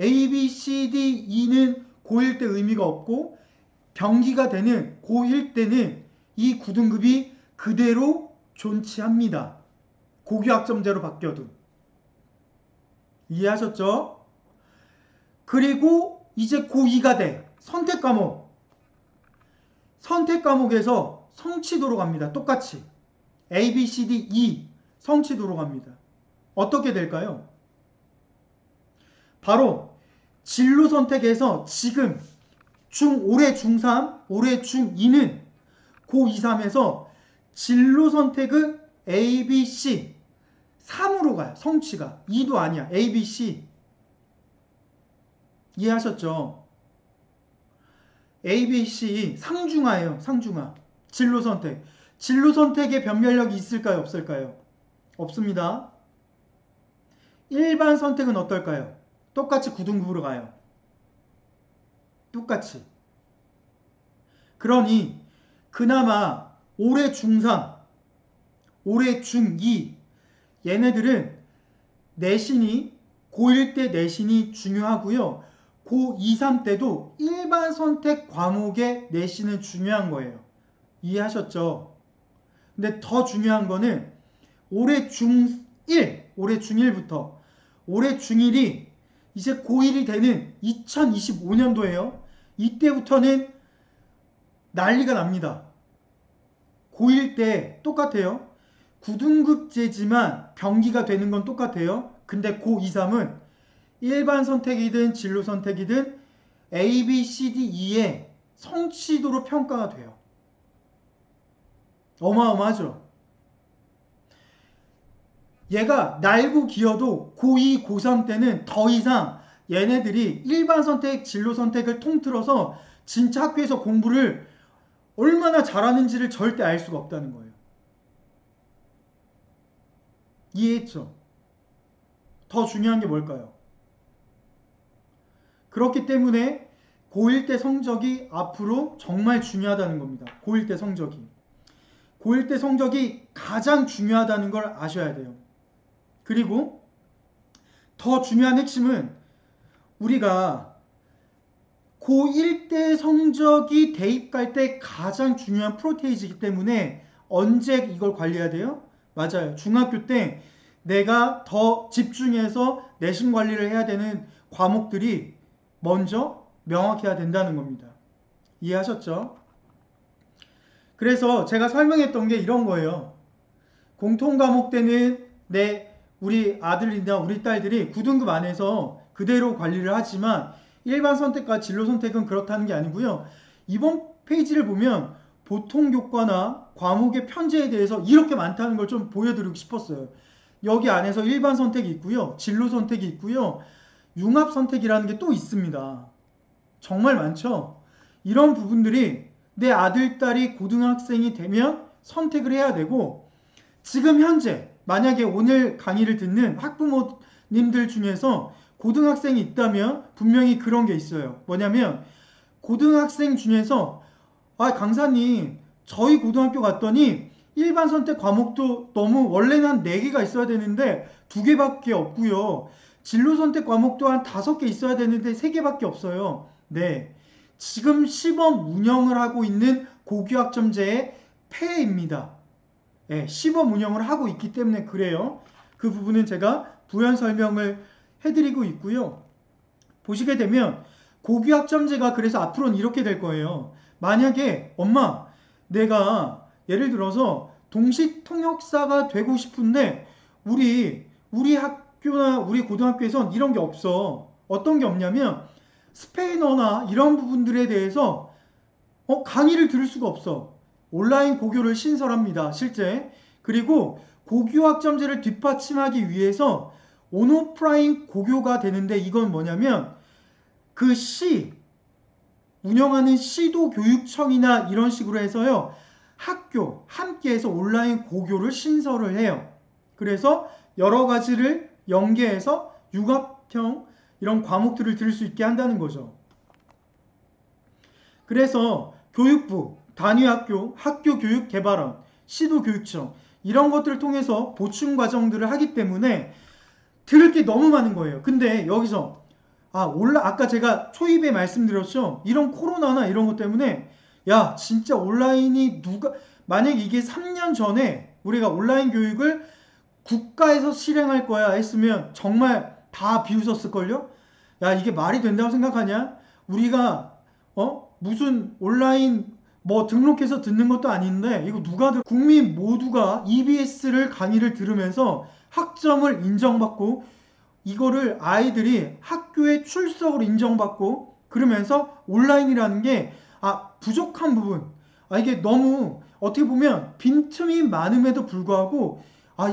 S1: A, B, C, D, E는 고1 때 의미가 없고 병기가 되는 고1 때는 이 9등급이 그대로 존치합니다. 고교학점제로 바뀌어도. 이해하셨죠? 그리고 이제 고2가 돼. 선택 과목. 선택 과목에서 성취도로 갑니다. 똑같이. A, B, C, D, E 성취도로 갑니다. 어떻게 될까요? 바로 진로 선택에서 지금 올해 중3, 올해 중2는 고2, 3에서 진로 선택은 A, B, C 3으로 가요. 성취가. 2도 아니야. A, B, C. 이해하셨죠? A, B, C 상중하예요. 상중하. 진로 선택. 진로 선택에 변별력이 있을까요? 없을까요? 없습니다. 일반 선택은 어떨까요? 똑같이 9등급으로 가요. 똑같이. 그러니 그나마 올해 중3, 올해 중2 얘네들은 내신이 고1 때 내신이 중요하고요. 고2, 3 때도 일반 선택 과목의 내신은 중요한 거예요. 이해하셨죠? 근데 더 중요한 거는 올해 중1, 올해 중1부터 올해 중1이 이제 고1이 되는 2025년도예요. 이때부터는 난리가 납니다. 고1 때 똑같아요. 9등급제지만 병기가 되는 건 똑같아요. 근데 고2, 3은 일반 선택이든 진로 선택이든 A, B, C, D, E의 성취도로 평가가 돼요. 어마어마하죠. 얘가 날고 기어도 고2, 고3 때는 더 이상 얘네들이 일반 선택, 진로 선택을 통틀어서 진짜 학교에서 공부를 얼마나 잘하는지를 절대 알 수가 없다는 거예요. 이해했죠? 더 중요한 게 뭘까요? 그렇기 때문에 고1 때 성적이 앞으로 정말 중요하다는 겁니다. 고1 때 성적이. 고1 때 성적이 가장 중요하다는 걸 아셔야 돼요. 그리고 더 중요한 핵심은 우리가 고1 때 성적이 대입갈 때 가장 중요한 프로테이지이기 때문에 언제 이걸 관리해야 돼요? 맞아요. 중학교 때 내가 더 집중해서 내신 관리를 해야 되는 과목들이 먼저 명확해야 된다는 겁니다. 이해하셨죠? 그래서 제가 설명했던 게 이런 거예요. 공통 과목 때는 우리 아들이나 우리 딸들이 9등급 안에서 그대로 관리를 하지만 일반 선택과 진로 선택은 그렇다는 게 아니고요. 이번 페이지를 보면 보통 교과나 과목의 편제에 대해서 이렇게 많다는 걸 좀 보여드리고 싶었어요. 여기 안에서 일반 선택이 있고요. 진로 선택이 있고요. 융합 선택이라는 게 또 있습니다. 정말 많죠? 이런 부분들이 내 아들, 딸이 고등학생이 되면 선택을 해야 되고 지금 현재 만약에 오늘 강의를 듣는 학부모님들 중에서 고등학생이 있다면 분명히 그런 게 있어요. 뭐냐면 고등학생 중에서 강사님 저희 고등학교 갔더니 일반 선택 과목도 너무 원래는 한 4개가 있어야 되는데 2개밖에 없고요. 진로 선택 과목도 한 5개 있어야 되는데 3개밖에 없어요. 네, 지금 시범 운영을 하고 있는 고교학점제의 폐해입니다. 네, 시범 운영을 하고 있기 때문에 그래요. 그 부분은 제가 부연 설명을 해드리고 있고요. 보시게 되면 고교학점제가 그래서 앞으로는 이렇게 될 거예요. 만약에 엄마 내가 예를 들어서 동식 통역사가 되고 싶은데 우리 학교나 우리 고등학교에선 이런 게 없어. 어떤 게 없냐면 스페인어나 이런 부분들에 대해서 강의를 들을 수가 없어. 온라인 고교를 신설합니다. 실제. 그리고 고교학점제를 뒷받침하기 위해서 온오프라인 고교가 되는데 이건 뭐냐면 그 운영하는 시도 교육청이나 이런 식으로 해서요. 학교 함께해서 온라인 고교를 신설을 해요. 그래서 여러 가지를 연계해서 융합형 이런 과목들을 들을 수 있게 한다는 거죠. 그래서 교육부, 단위학교, 학교교육개발원, 시도교육청 이런 것들을 통해서 보충 과정들을 하기 때문에 들을 게 너무 많은 거예요. 근데 여기서 아까 제가 초입에 말씀드렸죠. 이런 코로나나 이런 것 때문에 야 진짜 온라인이 만약에 이게 3년 전에 우리가 온라인 교육을 국가에서 실행할 거야 했으면 정말 다 비웃었을걸요? 야 이게 말이 된다고 생각하냐? 우리가 무슨 온라인 뭐 등록해서 듣는 것도 아닌데 이거 국민 모두가 EBS를 강의를 들으면서 학점을 인정받고 이거를 아이들이 학교에 출석을 인정받고 그러면서 온라인이라는 게 부족한 부분 이게 너무 어떻게 보면 빈틈이 많음에도 불구하고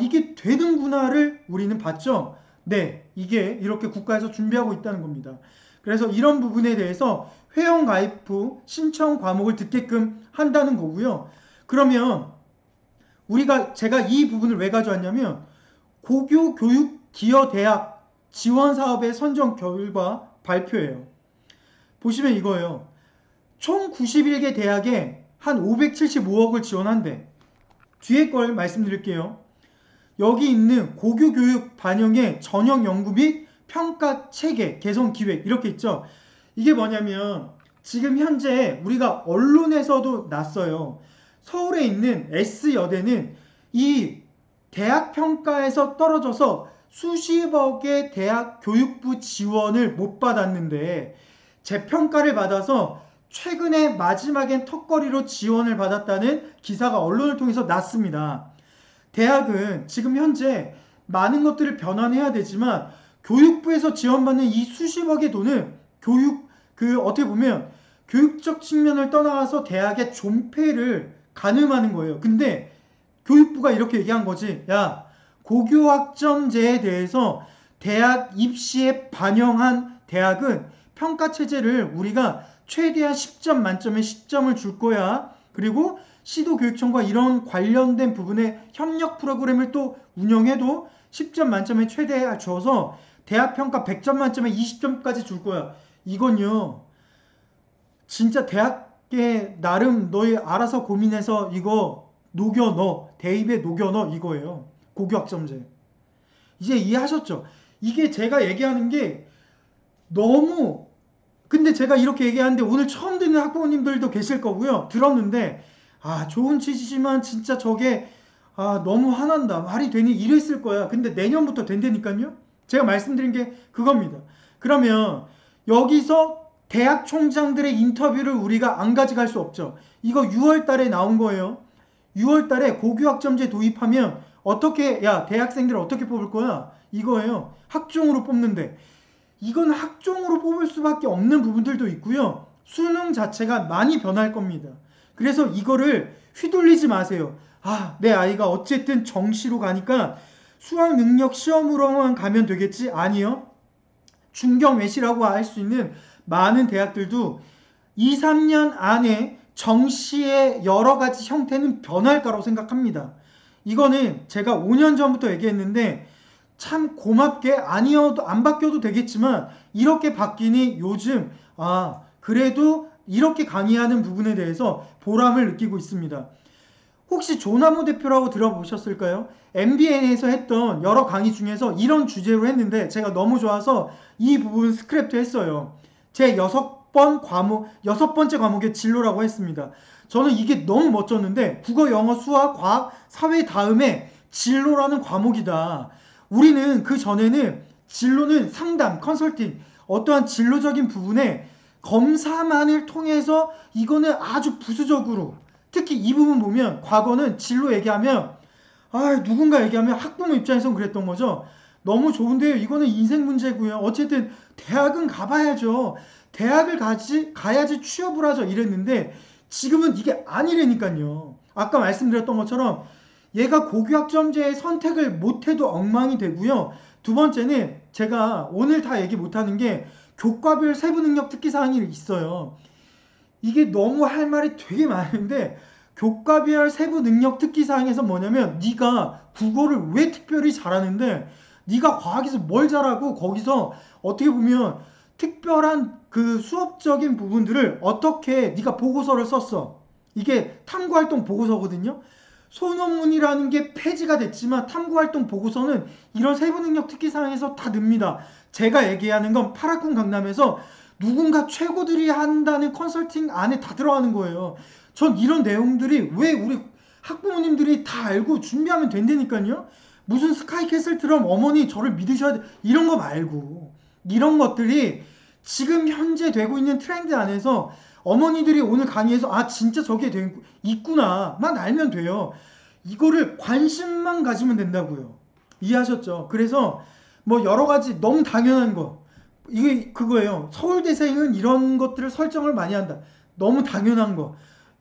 S1: 이게 되는구나를 우리는 봤죠. 네, 이게 이렇게 국가에서 준비하고 있다는 겁니다. 그래서 이런 부분에 대해서 회원가입 후 신청 과목을 듣게끔 한다는 거고요. 그러면 제가 이 부분을 왜 가져왔냐면 고교 교육 기여 대학 지원 사업의 선정 결과 발표예요. 보시면 이거예요. 총 91개 대학에 한 575억을 지원한대. 뒤에 걸 말씀드릴게요. 여기 있는 고교 교육 반영의 전형 연구 및 평가 체계 개선 기획 이렇게 있죠. 이게 뭐냐면 지금 현재 우리가 언론에서도 났어요. 서울에 있는 S여대는 이 대학 평가에서 떨어져서 수십억의 대학 교육부 지원을 못 받았는데 재평가를 받아서 최근에 마지막엔 턱걸이로 지원을 받았다는 기사가 언론을 통해서 났습니다. 대학은 지금 현재 많은 것들을 변환해야 되지만 교육부에서 지원받는 이 수십억의 돈은 어떻게 보면 교육적 측면을 떠나서 대학의 존폐를 가늠하는 거예요. 근데 교육부가 이렇게 얘기한 거지. 야, 고교학점제에 대해서 대학 입시에 반영한 대학은 평가체제를 우리가 최대한 10점 만점에 10점을 줄 거야. 그리고 시도교육청과 이런 관련된 부분에 협력 프로그램을 또 운영해도 10점 만점에 최대 줘서 대학평가 100점 만점에 20점까지 줄 거야. 이건요. 진짜 대학에 나름 너희 알아서 고민해서 이거 대입에 녹여 넣어 이거예요. 고교학점제. 이제 이해하셨죠? 이게 제가 얘기하는 게 너무 근데 제가 이렇게 얘기하는데 오늘 처음 듣는 학부모님들도 계실 거고요. 들었는데 좋은 취지지만 진짜 저게 너무 화난다. 말이 되니 이랬을 거야. 근데 내년부터 된다니까요. 제가 말씀드린 게 그겁니다. 그러면 여기서 대학 총장들의 인터뷰를 우리가 안 가져갈 수 없죠. 이거 6월 달에 나온 거예요. 6월 달에 고교학점제 도입하면 대학생들 어떻게 뽑을 거야? 이거예요. 학종으로 뽑는데 이건 학종으로 뽑을 수밖에 없는 부분들도 있고요. 수능 자체가 많이 변할 겁니다. 그래서 이거를 휘둘리지 마세요. 내 아이가 어쨌든 정시로 가니까 수학 능력 시험으로만 가면 되겠지? 아니요. 중경 외시라고 할 수 있는 많은 대학들도 2, 3년 안에 정시의 여러 가지 형태는 변할 거라고 생각합니다. 이거는 제가 5년 전부터 얘기했는데 참 고맙게 안 바뀌어도 되겠지만 이렇게 바뀌니 요즘 그래도 이렇게 강의하는 부분에 대해서 보람을 느끼고 있습니다. 혹시 조나무 대표라고 들어보셨을까요? MBN에서 했던 여러 강의 중에서 이런 주제로 했는데 제가 너무 좋아서 이 부분 스크랩도 했어요. 제 6번째 과목의 진로라고 했습니다. 저는 이게 너무 멋졌는데 국어, 영어, 수학, 과학, 사회 다음에 진로라는 과목이다. 우리는 그 전에는 진로는 상담, 컨설팅, 어떠한 진로적인 부분에 검사만을 통해서 이거는 아주 부수적으로 특히 이 부분 보면 과거는 진로 얘기하면 누군가 얘기하면 학부모 입장에서는 그랬던 거죠. 너무 좋은데요. 이거는 인생 문제고요. 어쨌든 대학은 가봐야죠. 대학을 가야지 취업을 하죠. 이랬는데 지금은 이게 아니라니까요. 아까 말씀드렸던 것처럼 얘가 고교학점제의 선택을 못해도 엉망이 되고요. 두 번째는 제가 오늘 다 얘기 못하는 게 교과별 세부 능력 특기 사항이 있어요. 이게 너무 할 말이 되게 많은데 교과별 세부 능력 특기 사항에서 뭐냐면 네가 국어를 왜 특별히 잘하는데 네가 과학에서 뭘 잘하고 거기서 어떻게 보면 특별한 그 수업적인 부분들을 어떻게 네가 보고서를 썼어. 이게 탐구활동 보고서거든요. 소논문이라는 게 폐지가 됐지만 탐구활동 보고서는 이런 세부 능력 특기 사항에서 다 늡니다. 제가 얘기하는 건 파라군 강남에서 누군가 최고들이 한다는 컨설팅 안에 다 들어가는 거예요. 전 이런 내용들이 왜 우리 학부모님들이 다 알고 준비하면 된다니까요. 무슨 스카이캐슬처럼 어머니 저를 믿으셔야 돼 이런 거 말고 이런 것들이 지금 현재 되고 있는 트렌드 안에서 어머니들이 오늘 강의에서 아 진짜 저게 있구나만 알면 돼요. 이거를 관심만 가지면 된다고요. 이해하셨죠? 그래서 뭐 여러 가지 너무 당연한 거 이게 그거예요. 서울대생은 이런 것들을 설정을 많이 한다. 너무 당연한 거.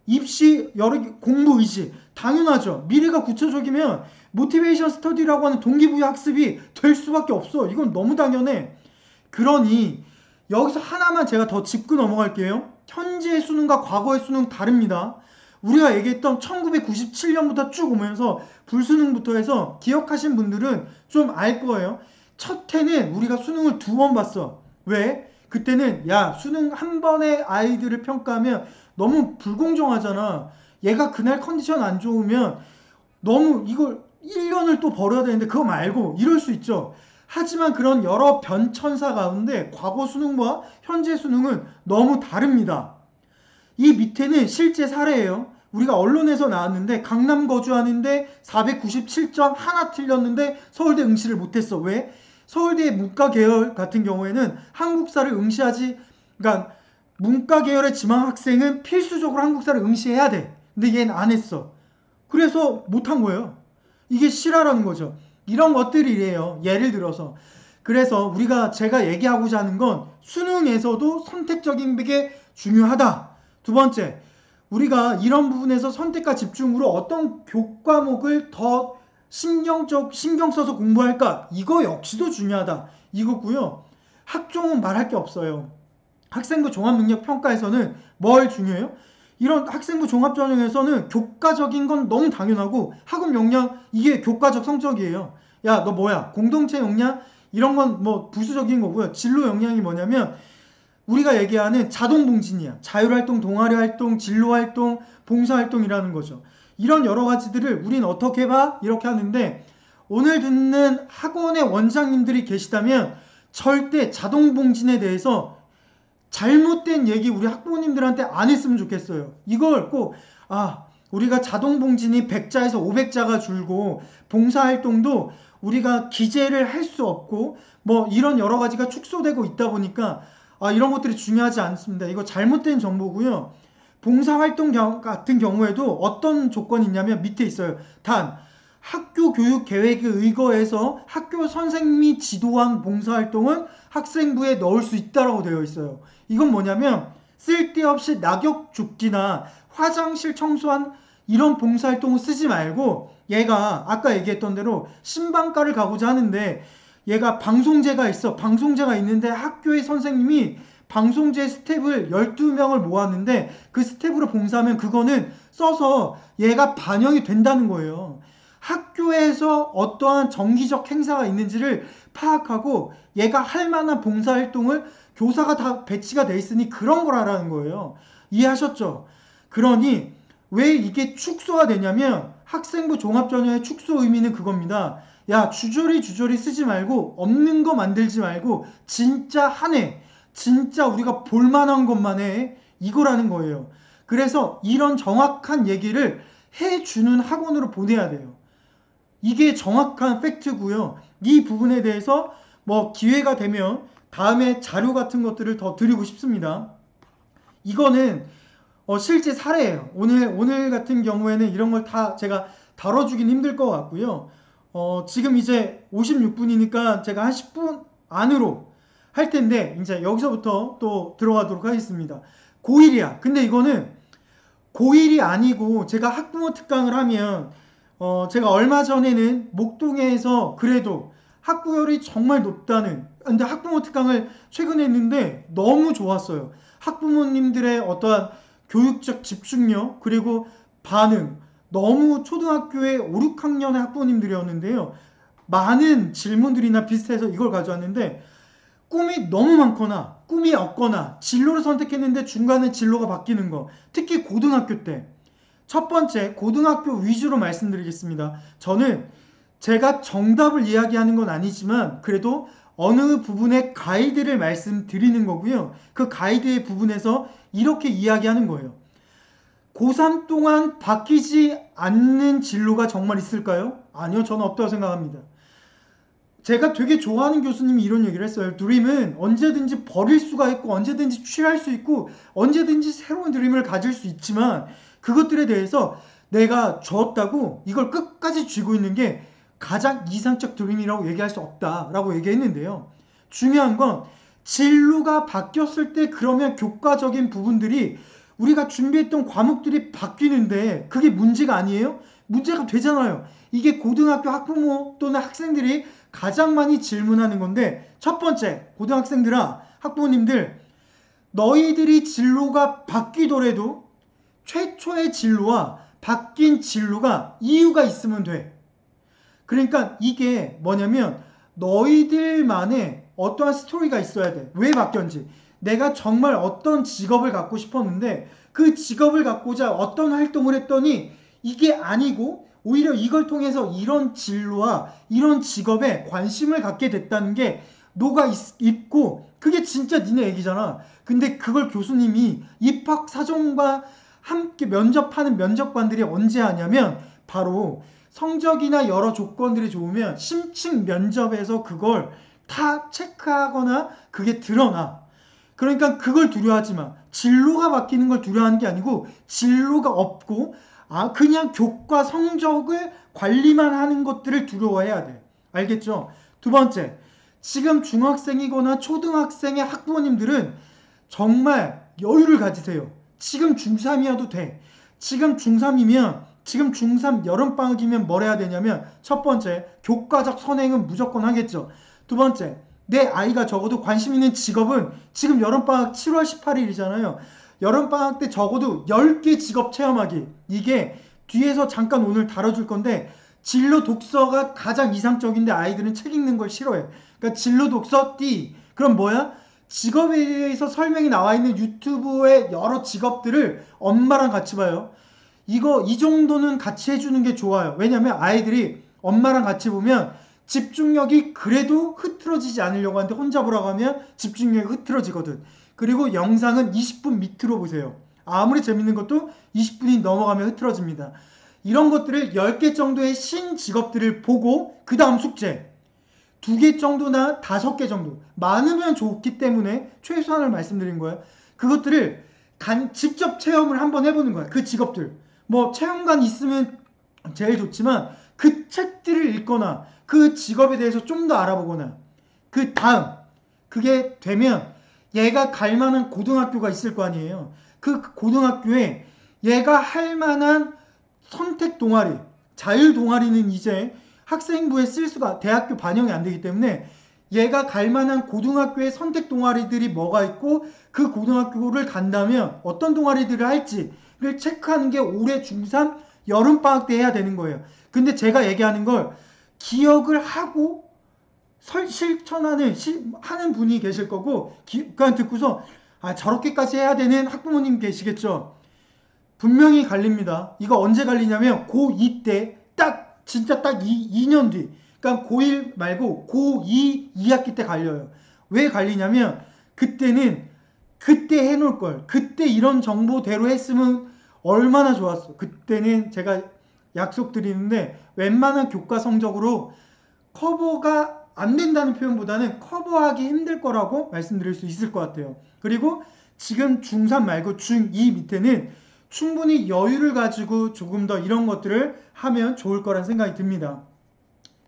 S1: 입시 여러 공부 의지 당연하죠. 미래가 구체적이면 모티베이션 스터디라고 하는 동기부여 학습이 될 수밖에 없어. 이건 너무 당연해. 그러니 여기서 하나만 제가 더 짚고 넘어갈게요. 현재의 수능과 과거의 수능 다릅니다. 우리가 얘기했던 1997년부터 쭉 오면서 불수능부터 해서 기억하신 분들은 좀 알 거예요. 첫 해는 우리가 수능을 2번 봤어. 왜? 그때는 야 수능 한 번에 아이들을 평가하면 너무 불공정하잖아. 얘가 그날 컨디션 안 좋으면 너무 이걸 1년을 또 벌어야 되는데 그거 말고 이럴 수 있죠. 하지만 그런 여러 변천사 가운데 과거 수능과 현재 수능은 너무 다릅니다. 이 밑에는 실제 사례예요. 우리가 언론에서 나왔는데 강남 거주하는데 497점 하나 틀렸는데 서울대 응시를 못했어. 왜? 서울대 문과 계열 같은 경우에는 한국사를 응시하지, 그러니까 문과 계열의 지망 학생은 필수적으로 한국사를 응시해야 돼. 근데 얘는 안 했어. 그래서 못한 거예요. 이게 실화라는 거죠. 이런 것들이래요. 예를 들어서. 그래서 우리가 제가 얘기하고자 하는 건 수능에서도 선택적인 게 중요하다. 두 번째, 우리가 이런 부분에서 선택과 집중으로 어떤 교과목을 더 신경 써서 공부할까? 이거 역시도 중요하다. 이거고요. 학종은 말할 게 없어요. 학생부 종합능력평가에서는 뭘 중요해요? 이런 학생부 종합전형에서는 교과적인 건 너무 당연하고 학업 역량 이게 교과적 성적이에요. 야, 너 뭐야? 공동체 역량? 이런 건 뭐 부수적인 거고요. 진로 역량이 뭐냐면 우리가 얘기하는 자동봉진이야. 자율활동, 동아리활동, 진로활동, 봉사활동이라는 거죠. 이런 여러 가지들을 우린 어떻게 봐? 이렇게 하는데 오늘 듣는 학원의 원장님들이 계시다면 절대 자동봉진에 대해서 잘못된 얘기 우리 학부모님들한테 안 했으면 좋겠어요. 이걸 꼭 우리가 자동봉진이 100자에서 500자가 줄고 봉사활동도 우리가 기재를 할 수 없고 뭐 이런 여러 가지가 축소되고 있다 보니까 이런 것들이 중요하지 않습니다. 이거 잘못된 정보고요. 봉사활동 같은 경우에도 어떤 조건이 있냐면 밑에 있어요. 단 학교 교육 계획에 의거해서 학교 선생님이 지도한 봉사활동은 학생부에 넣을 수 있다고 되어 있어요. 이건 뭐냐면 쓸데없이 낙엽 줍기나 화장실 청소한 이런 봉사활동을 쓰지 말고 얘가 아까 얘기했던 대로 신방과를 가고자 하는데 얘가 방송제가 있어. 방송제가 있는데 학교의 선생님이 방송제 스텝을 12명을 모았는데 그 스텝으로 봉사하면 그거는 써서 얘가 반영이 된다는 거예요. 학교에서 어떠한 정기적 행사가 있는지를 파악하고 얘가 할 만한 봉사활동을 교사가 다 배치가 돼 있으니 그런 거라는 거예요. 이해하셨죠? 그러니 왜 이게 축소가 되냐면 학생부 종합전형의 축소 의미는 그겁니다. 야, 주저리 쓰지 말고 없는 거 만들지 말고 진짜 한 해, 진짜 우리가 볼만한 것만 해. 이거라는 거예요. 그래서 이런 정확한 얘기를 해주는 학원으로 보내야 돼요. 이게 정확한 팩트고요. 이 부분에 대해서 뭐 기회가 되면 다음에 자료 같은 것들을 더 드리고 싶습니다. 이거는 실제 사례예요. 오늘 같은 경우에는 이런 걸 다 제가 다뤄주긴 힘들 것 같고요. 지금 이제 56분이니까 제가 한 10분 안으로 할 텐데 이제 여기서부터 또 들어가도록 하겠습니다. 고1이야. 근데 이거는 고1이 아니고 제가 학부모 특강을 하면 제가 얼마 전에는 목동에서 그래도 학구열이 정말 높다는 근데 학부모 특강을 최근에 했는데 너무 좋았어요. 학부모님들의 어떠한 교육적 집중력 그리고 반응 너무 초등학교의 5, 6학년의 학부모님들이었는데요. 많은 질문들이나 비슷해서 이걸 가져왔는데 꿈이 너무 많거나 꿈이 없거나 진로를 선택했는데 중간에 진로가 바뀌는 거 특히 고등학교 때 첫 번째 고등학교 위주로 말씀드리겠습니다. 저는 제가 정답을 이야기하는 건 아니지만 그래도 어느 부분의 가이드를 말씀드리는 거고요. 그 가이드의 부분에서 이렇게 이야기하는 거예요. 고3 동안 바뀌지 않는 진로가 정말 있을까요? 아니요, 저는 없다고 생각합니다. 제가 되게 좋아하는 교수님이 이런 얘기를 했어요. 드림은 언제든지 버릴 수가 있고 언제든지 취할 수 있고 언제든지 새로운 드림을 가질 수 있지만 그것들에 대해서 내가 줬다고 이걸 끝까지 쥐고 있는 게 가장 이상적 드림이라고 얘기할 수 없다라고 얘기했는데요. 중요한 건 진로가 바뀌었을 때 그러면 교과적인 부분들이 우리가 준비했던 과목들이 바뀌는데 그게 문제가 아니에요? 문제가 되잖아요. 이게 고등학교 학부모 또는 학생들이 가장 많이 질문하는 건데 첫 번째 고등학생들아 학부모님들 너희들이 진로가 바뀌더라도 최초의 진로와 바뀐 진로가 이유가 있으면 돼. 그러니까 이게 뭐냐면 너희들만의 어떠한 스토리가 있어야 돼. 왜 바뀌었는지. 내가 정말 어떤 직업을 갖고 싶었는데 그 직업을 갖고자 어떤 활동을 했더니 이게 아니고 오히려 이걸 통해서 이런 진로와 이런 직업에 관심을 갖게 됐다는 게 너가 있고 그게 진짜 니네 얘기잖아. 근데 그걸 교수님이 입학 사정과 함께 면접하는 면접관들이 언제 하냐면 바로 성적이나 여러 조건들이 좋으면 심층 면접에서 그걸 다 체크하거나 그게 드러나. 그러니까 그걸 두려워하지 마. 진로가 바뀌는 걸 두려워하는 게 아니고 진로가 없고 그냥 교과 성적을 관리만 하는 것들을 두려워해야 돼. 알겠죠? 두 번째, 지금 중학생이거나 초등학생의 학부모님들은 정말 여유를 가지세요. 지금 중3이어도 돼. 지금 중3이면 지금 중3 여름방학이면 뭘 해야 되냐면 첫 번째, 교과적 선행은 무조건 하겠죠. 두 번째, 내 아이가 적어도 관심 있는 직업은 지금 여름방학 7월 18일이잖아요. 여름방학 때 적어도 10개 직업 체험하기. 이게 뒤에서 잠깐 오늘 다뤄줄 건데 진로 독서가 가장 이상적인데 아이들은 책 읽는 걸 싫어해. 그러니까 진로 독서 띠. 그럼 뭐야? 직업에 대해서 설명이 나와 있는 유튜브의 여러 직업들을 엄마랑 같이 봐요. 이 정도는 같이 해주는 게 좋아요. 왜냐면 아이들이 엄마랑 같이 보면 집중력이 그래도 흐트러지지 않으려고 하는데 혼자 보라고 하면 집중력이 흐트러지거든. 그리고 영상은 20분 밑으로 보세요. 아무리 재밌는 것도 20분이 넘어가면 흐트러집니다. 이런 것들을 10개 정도의 신직업들을 보고 그 다음 숙제 2개 정도나 5개 정도 많으면 좋기 때문에 최소한을 말씀드린 거예요. 그것들을 직접 체험을 한번 해보는 거예요. 그 직업들 뭐 체험관 있으면 제일 좋지만 그 책들을 읽거나 그 직업에 대해서 좀 더 알아보거나 그 다음 그게 되면 얘가 갈 만한 고등학교가 있을 거 아니에요. 그 고등학교에 얘가 할 만한 선택 동아리 자율 동아리는 이제 학생부에 쓸 수가 대학교 반영이 안 되기 때문에 얘가 갈 만한 고등학교의 선택 동아리들이 뭐가 있고 그 고등학교를 간다면 어떤 동아리들을 할지를 체크하는 게 올해 중3 여름방학 때 해야 되는 거예요. 근데 제가 얘기하는 걸 기억을 하고 실천하는 하는 분이 계실 거고 그냥 듣고서 저렇게까지 해야 되는 학부모님 계시겠죠. 분명히 갈립니다. 이거 언제 갈리냐면 고2 때 진짜 딱 2년 뒤 그러니까 고1 말고 고2 2학기 때 갈려요. 왜 갈리냐면 그때는 그때 해놓을 걸 그때 이런 정보대로 했으면 얼마나 좋았어. 그때는 제가 약속드리는데 웬만한 교과 성적으로 커버가 안 된다는 표현보다는 커버하기 힘들 거라고 말씀드릴 수 있을 것 같아요. 그리고 지금 중3 말고 중2 밑에는 충분히 여유를 가지고 조금 더 이런 것들을 하면 좋을 거란 생각이 듭니다.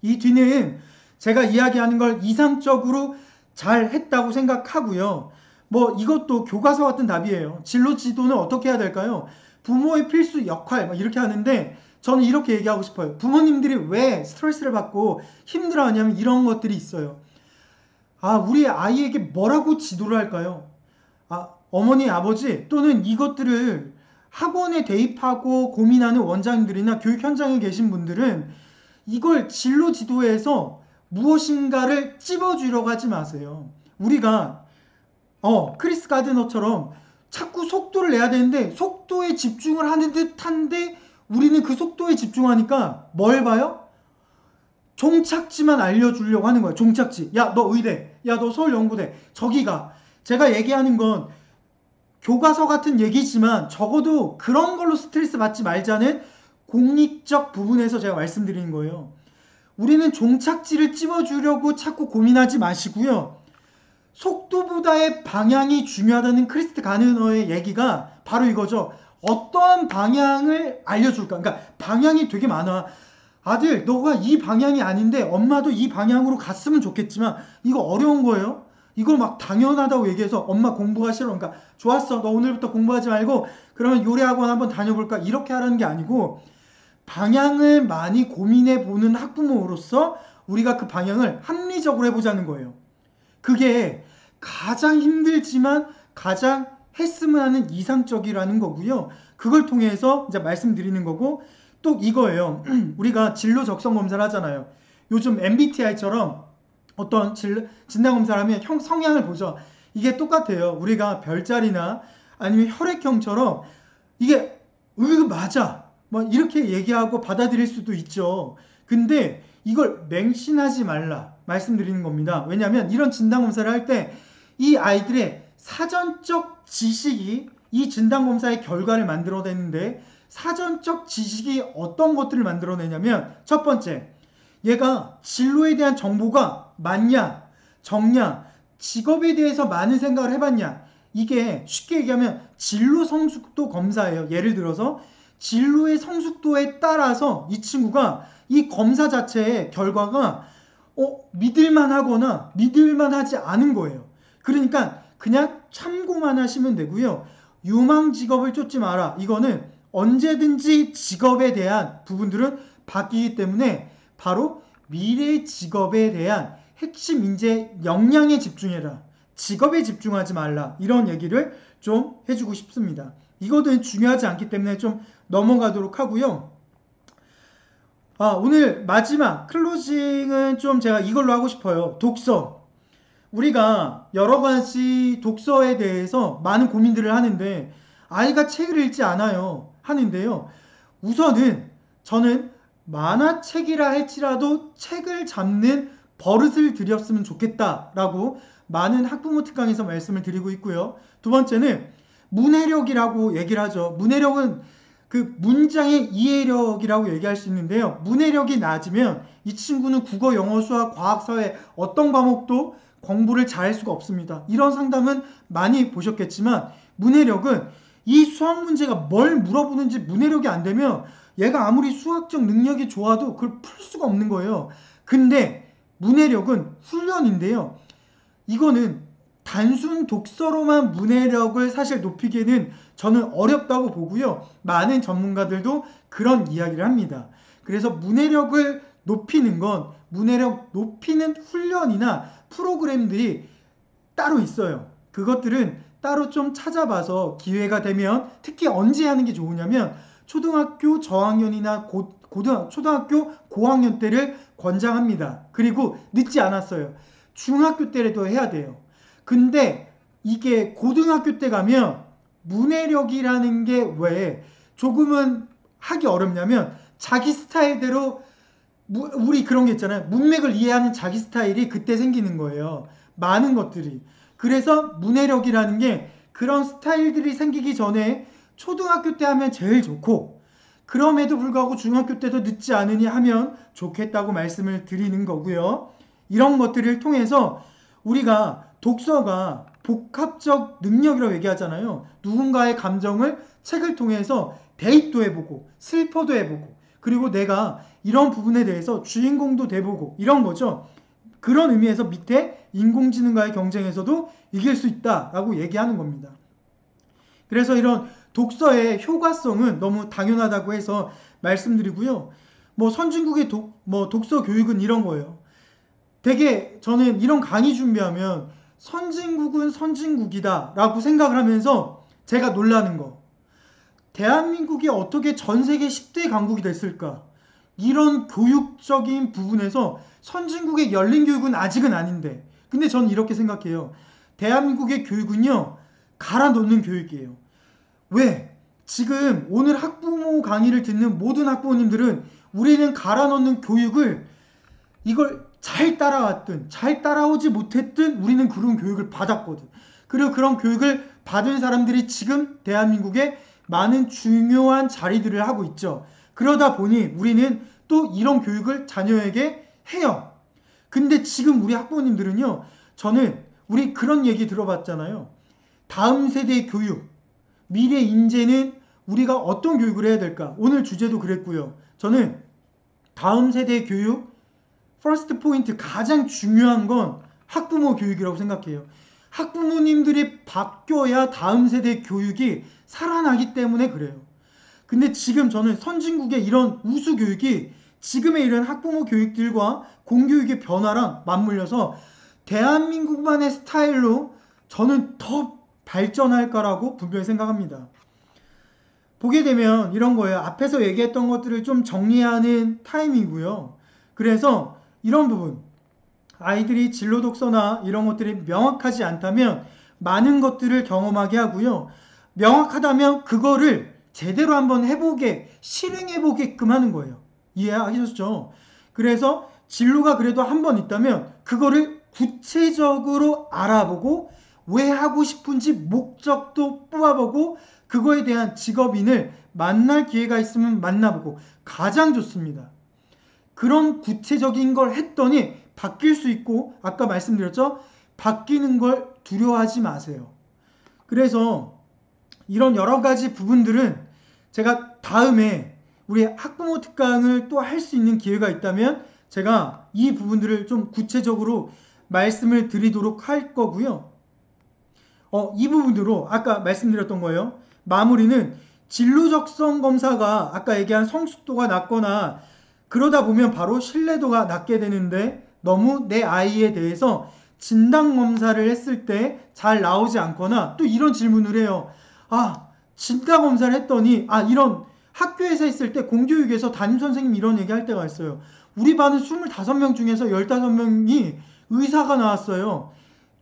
S1: 이 뒤는 제가 이야기하는 걸 이상적으로 잘 했다고 생각하고요. 뭐 이것도 교과서 같은 답이에요. 진로 지도는 어떻게 해야 될까요? 부모의 필수 역할 막 이렇게 하는데 저는 이렇게 얘기하고 싶어요. 부모님들이 왜 스트레스를 받고 힘들어하냐면 이런 것들이 있어요. 우리 아이에게 뭐라고 지도를 할까요? 어머니, 아버지 또는 이것들을 학원에 대입하고 고민하는 원장님들이나 교육 현장에 계신 분들은 이걸 진로 지도에서 무엇인가를 찝어주려고 하지 마세요. 우리가 크리스 가드너처럼 자꾸 속도를 내야 되는데 속도에 집중을 하는 듯한데 우리는 그 속도에 집중하니까 뭘 봐요? 종착지만 알려주려고 하는 거예요. 종착지. 야, 너 의대. 야, 너 서울연구대. 저기 가. 제가 얘기하는 건 교과서 같은 얘기지만 적어도 그런 걸로 스트레스 받지 말자는 공익적 부분에서 제가 말씀드리는 거예요. 우리는 종착지를 찝어주려고 자꾸 고민하지 마시고요. 속도보다의 방향이 중요하다는 크리스트 가르너의 얘기가 바로 이거죠. 어떠한 방향을 알려줄까? 그러니까 방향이 되게 많아. 아들, 너가 이 방향이 아닌데 엄마도 이 방향으로 갔으면 좋겠지만 이거 어려운 거예요. 이걸 막 당연하다고 얘기해서 엄마 공부가 싫어. 그러니까 좋았어. 너 오늘부터 공부하지 말고 그러면 요리학원 한번 다녀볼까? 이렇게 하라는 게 아니고 방향을 많이 고민해 보는 학부모로서 우리가 그 방향을 합리적으로 해보자는 거예요. 그게 가장 힘들지만 가장 했으면 하는 이상적이라는 거고요. 그걸 통해서 이제 말씀드리는 거고 또 이거예요. 우리가 진로 적성 검사를 하잖아요. 요즘 MBTI처럼 어떤 진단 검사를 하면 성향을 보죠. 이게 똑같아요. 우리가 별자리나 아니면 혈액형처럼 이게 맞아. 뭐 이렇게 얘기하고 받아들일 수도 있죠. 근데 이걸 맹신하지 말라 말씀드리는 겁니다. 왜냐하면 이런 진단 검사를 할 때 이 아이들의 사전적 지식이 이 진단 검사의 결과를 만들어내는데 사전적 지식이 어떤 것들을 만들어내냐면 첫 번째, 얘가 진로에 대한 정보가 많냐, 적냐, 직업에 대해서 많은 생각을 해봤냐. 이게 쉽게 얘기하면 진로 성숙도 검사예요. 예를 들어서 진로의 성숙도에 따라서 이 친구가 이 검사 자체의 결과가 믿을만 하거나 믿을만 하지 않은 거예요. 그러니까 그냥 참고만 하시면 되고요. 유망 직업을 쫓지 마라. 이거는 언제든지 직업에 대한 부분들은 바뀌기 때문에 바로 미래 직업에 대한 핵심 인재 역량에 집중해라. 직업에 집중하지 말라. 이런 얘기를 좀 해주고 싶습니다. 이거는 중요하지 않기 때문에 좀 넘어가도록 하고요. 오늘 마지막 클로징은 좀 제가 이걸로 하고 싶어요. 독서. 우리가 여러 가지 독서에 대해서 많은 고민들을 하는데 아이가 책을 읽지 않아요. 하는데요. 우선은 저는 만화책이라 할지라도 책을 잡는 버릇을 들였으면 좋겠다라고 많은 학부모 특강에서 말씀을 드리고 있고요. 두 번째는 문해력이라고 얘기를 하죠. 문해력은 그 문장의 이해력이라고 얘기할 수 있는데요. 문해력이 낮으면 이 친구는 국어, 영어, 수학, 과학, 사회 어떤 과목도 공부를 잘할 수가 없습니다. 이런 상담은 많이 보셨겠지만 문해력은 이 수학 문제가 뭘 물어보는지 문해력이 안 되면 얘가 아무리 수학적 능력이 좋아도 그걸 풀 수가 없는 거예요. 근데 문해력은 훈련인데요. 이거는 단순 독서로만 문해력을 사실 높이기에는 저는 어렵다고 보고요. 많은 전문가들도 그런 이야기를 합니다. 그래서 문해력을 높이는 건 문해력 높이는 훈련이나 프로그램들이 따로 있어요. 그것들은 따로 좀 찾아봐서 기회가 되면 특히 언제 하는 게 좋으냐면 초등학교 저학년이나 초등학교 고학년 때를 권장합니다. 그리고 늦지 않았어요. 중학교 때라도 해야 돼요. 근데 이게 고등학교 때 가면 문해력이라는 게 왜 조금은 하기 어렵냐면 자기 스타일대로 우리 그런 게 있잖아요. 문맥을 이해하는 자기 스타일이 그때 생기는 거예요. 많은 것들이. 그래서 문해력이라는 게 그런 스타일들이 생기기 전에 초등학교 때 하면 제일 좋고 그럼에도 불구하고 중학교 때도 늦지 않으니 하면 좋겠다고 말씀을 드리는 거고요. 이런 것들을 통해서 우리가 독서가 복합적 능력이라고 얘기하잖아요. 누군가의 감정을 책을 통해서 대입도 해보고 슬퍼도 해보고 그리고 내가 이런 부분에 대해서 주인공도 돼보고 이런 거죠. 그런 의미에서 밑에 인공지능과의 경쟁에서도 이길 수 있다라고 얘기하는 겁니다. 그래서 이런 독서의 효과성은 너무 당연하다고 해서 말씀드리고요. 뭐 선진국의 독서 교육은 이런 거예요. 되게 저는 이런 강의 준비하면 선진국은 선진국이다 라고 생각을 하면서 제가 놀라는 거. 대한민국이 어떻게 전 세계 10대 강국이 됐을까? 이런 교육적인 부분에서 선진국의 열린 교육은 아직은 아닌데, 근데 저는 이렇게 생각해요. 대한민국의 교육은요, 갈아 넣는 교육이에요. 왜? 지금 오늘 학부모 강의를 듣는 모든 학부모님들은 우리는 갈아 넣는 교육을 이걸 잘 따라왔든 잘 따라오지 못했든 우리는 그런 교육을 받았거든. 그리고 그런 교육을 받은 사람들이 지금 대한민국에 많은 중요한 자리들을 하고 있죠. 그러다 보니 우리는 또 이런 교육을 자녀에게 해요. 근데 지금 우리 학부모님들은요, 저는 우리 그런 얘기 들어봤잖아요. 다음 세대 교육, 미래 인재는 우리가 어떤 교육을 해야 될까? 오늘 주제도 그랬고요. 저는 다음 세대 교육, 퍼스트 포인트 가장 중요한 건 학부모 교육이라고 생각해요. 학부모님들이 바뀌어야 다음 세대 교육이 살아나기 때문에 그래요. 근데 지금 저는 선진국의 이런 우수 교육이 지금의 이런 학부모 교육들과 공교육의 변화랑 맞물려서 대한민국만의 스타일로 저는 더 발전할 거라고 분명히 생각합니다. 보게 되면 이런 거예요. 앞에서 얘기했던 것들을 좀 정리하는 타임이고요. 그래서 이런 부분, 아이들이 진로 독서나 이런 것들이 명확하지 않다면 많은 것들을 경험하게 하고요. 명확하다면 그거를 제대로 한번 해보게, 실행해보게끔 하는 거예요. 이해하셨죠? 그래서 진로가 그래도 한 번 있다면 그거를 구체적으로 알아보고 왜 하고 싶은지 목적도 뽑아보고 그거에 대한 직업인을 만날 기회가 있으면 만나보고 가장 좋습니다. 그런 구체적인 걸 했더니 바뀔 수 있고 아까 말씀드렸죠? 바뀌는 걸 두려워하지 마세요. 그래서 이런 여러 가지 부분들은 제가 다음에 우리 학부모 특강을 또 할 수 있는 기회가 있다면 제가 이 부분들을 좀 구체적으로 말씀을 드리도록 할 거고요. 이 부분으로 아까 말씀드렸던 거예요. 마무리는 진로 적성 검사가 아까 얘기한 성숙도가 낮거나 그러다 보면 바로 신뢰도가 낮게 되는데 너무 내 아이에 대해서 진단 검사를 했을 때 잘 나오지 않거나 또 이런 질문을 해요. 진단 검사를 했더니 이런 학교에서 했을 때 공교육에서 담임선생님 이런 얘기 할 때가 있어요. 우리 반은 25명 중에서 15명이 의사가 나왔어요.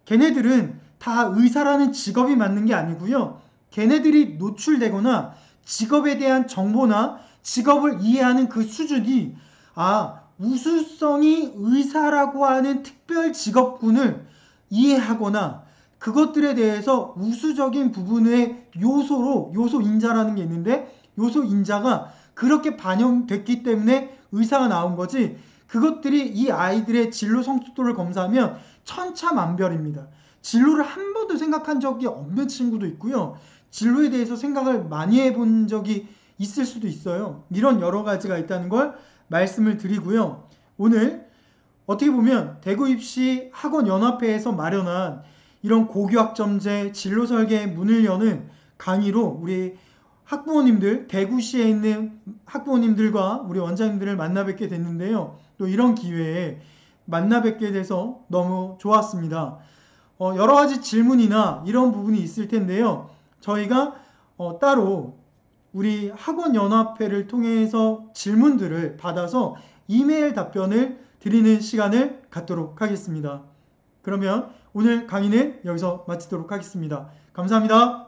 S1: 걔네들은 다 의사라는 직업이 맞는 게 아니고요. 걔네들이 노출되거나 직업에 대한 정보나 직업을 이해하는 그 수준이 우수성이 의사라고 하는 특별 직업군을 이해하거나 그것들에 대해서 우수적인 부분의 요소인자라는 게 있는데 요소인자가 그렇게 반영됐기 때문에 의사가 나온 거지 그것들이 이 아이들의 진로 성숙도를 검사하면 천차만별입니다. 진로를 한 번도 생각한 적이 없는 친구도 있고요. 진로에 대해서 생각을 많이 해본 적이 있을 수도 있어요. 이런 여러 가지가 있다는 걸 말씀을 드리고요. 오늘 어떻게 보면 대구입시 학원연합회에서 마련한 이런 고교학점제 진로 설계의 문을 여는 강의로 우리 학부모님들, 대구시에 있는 학부모님들과 우리 원장님들을 만나 뵙게 됐는데요. 또 이런 기회에 만나 뵙게 돼서 너무 좋았습니다. 여러 가지 질문이나 이런 부분이 있을 텐데요. 저희가 따로 우리 학원연합회를 통해서 질문들을 받아서 이메일 답변을 드리는 시간을 갖도록 하겠습니다. 그러면 오늘 강의는 여기서 마치도록 하겠습니다. 감사합니다.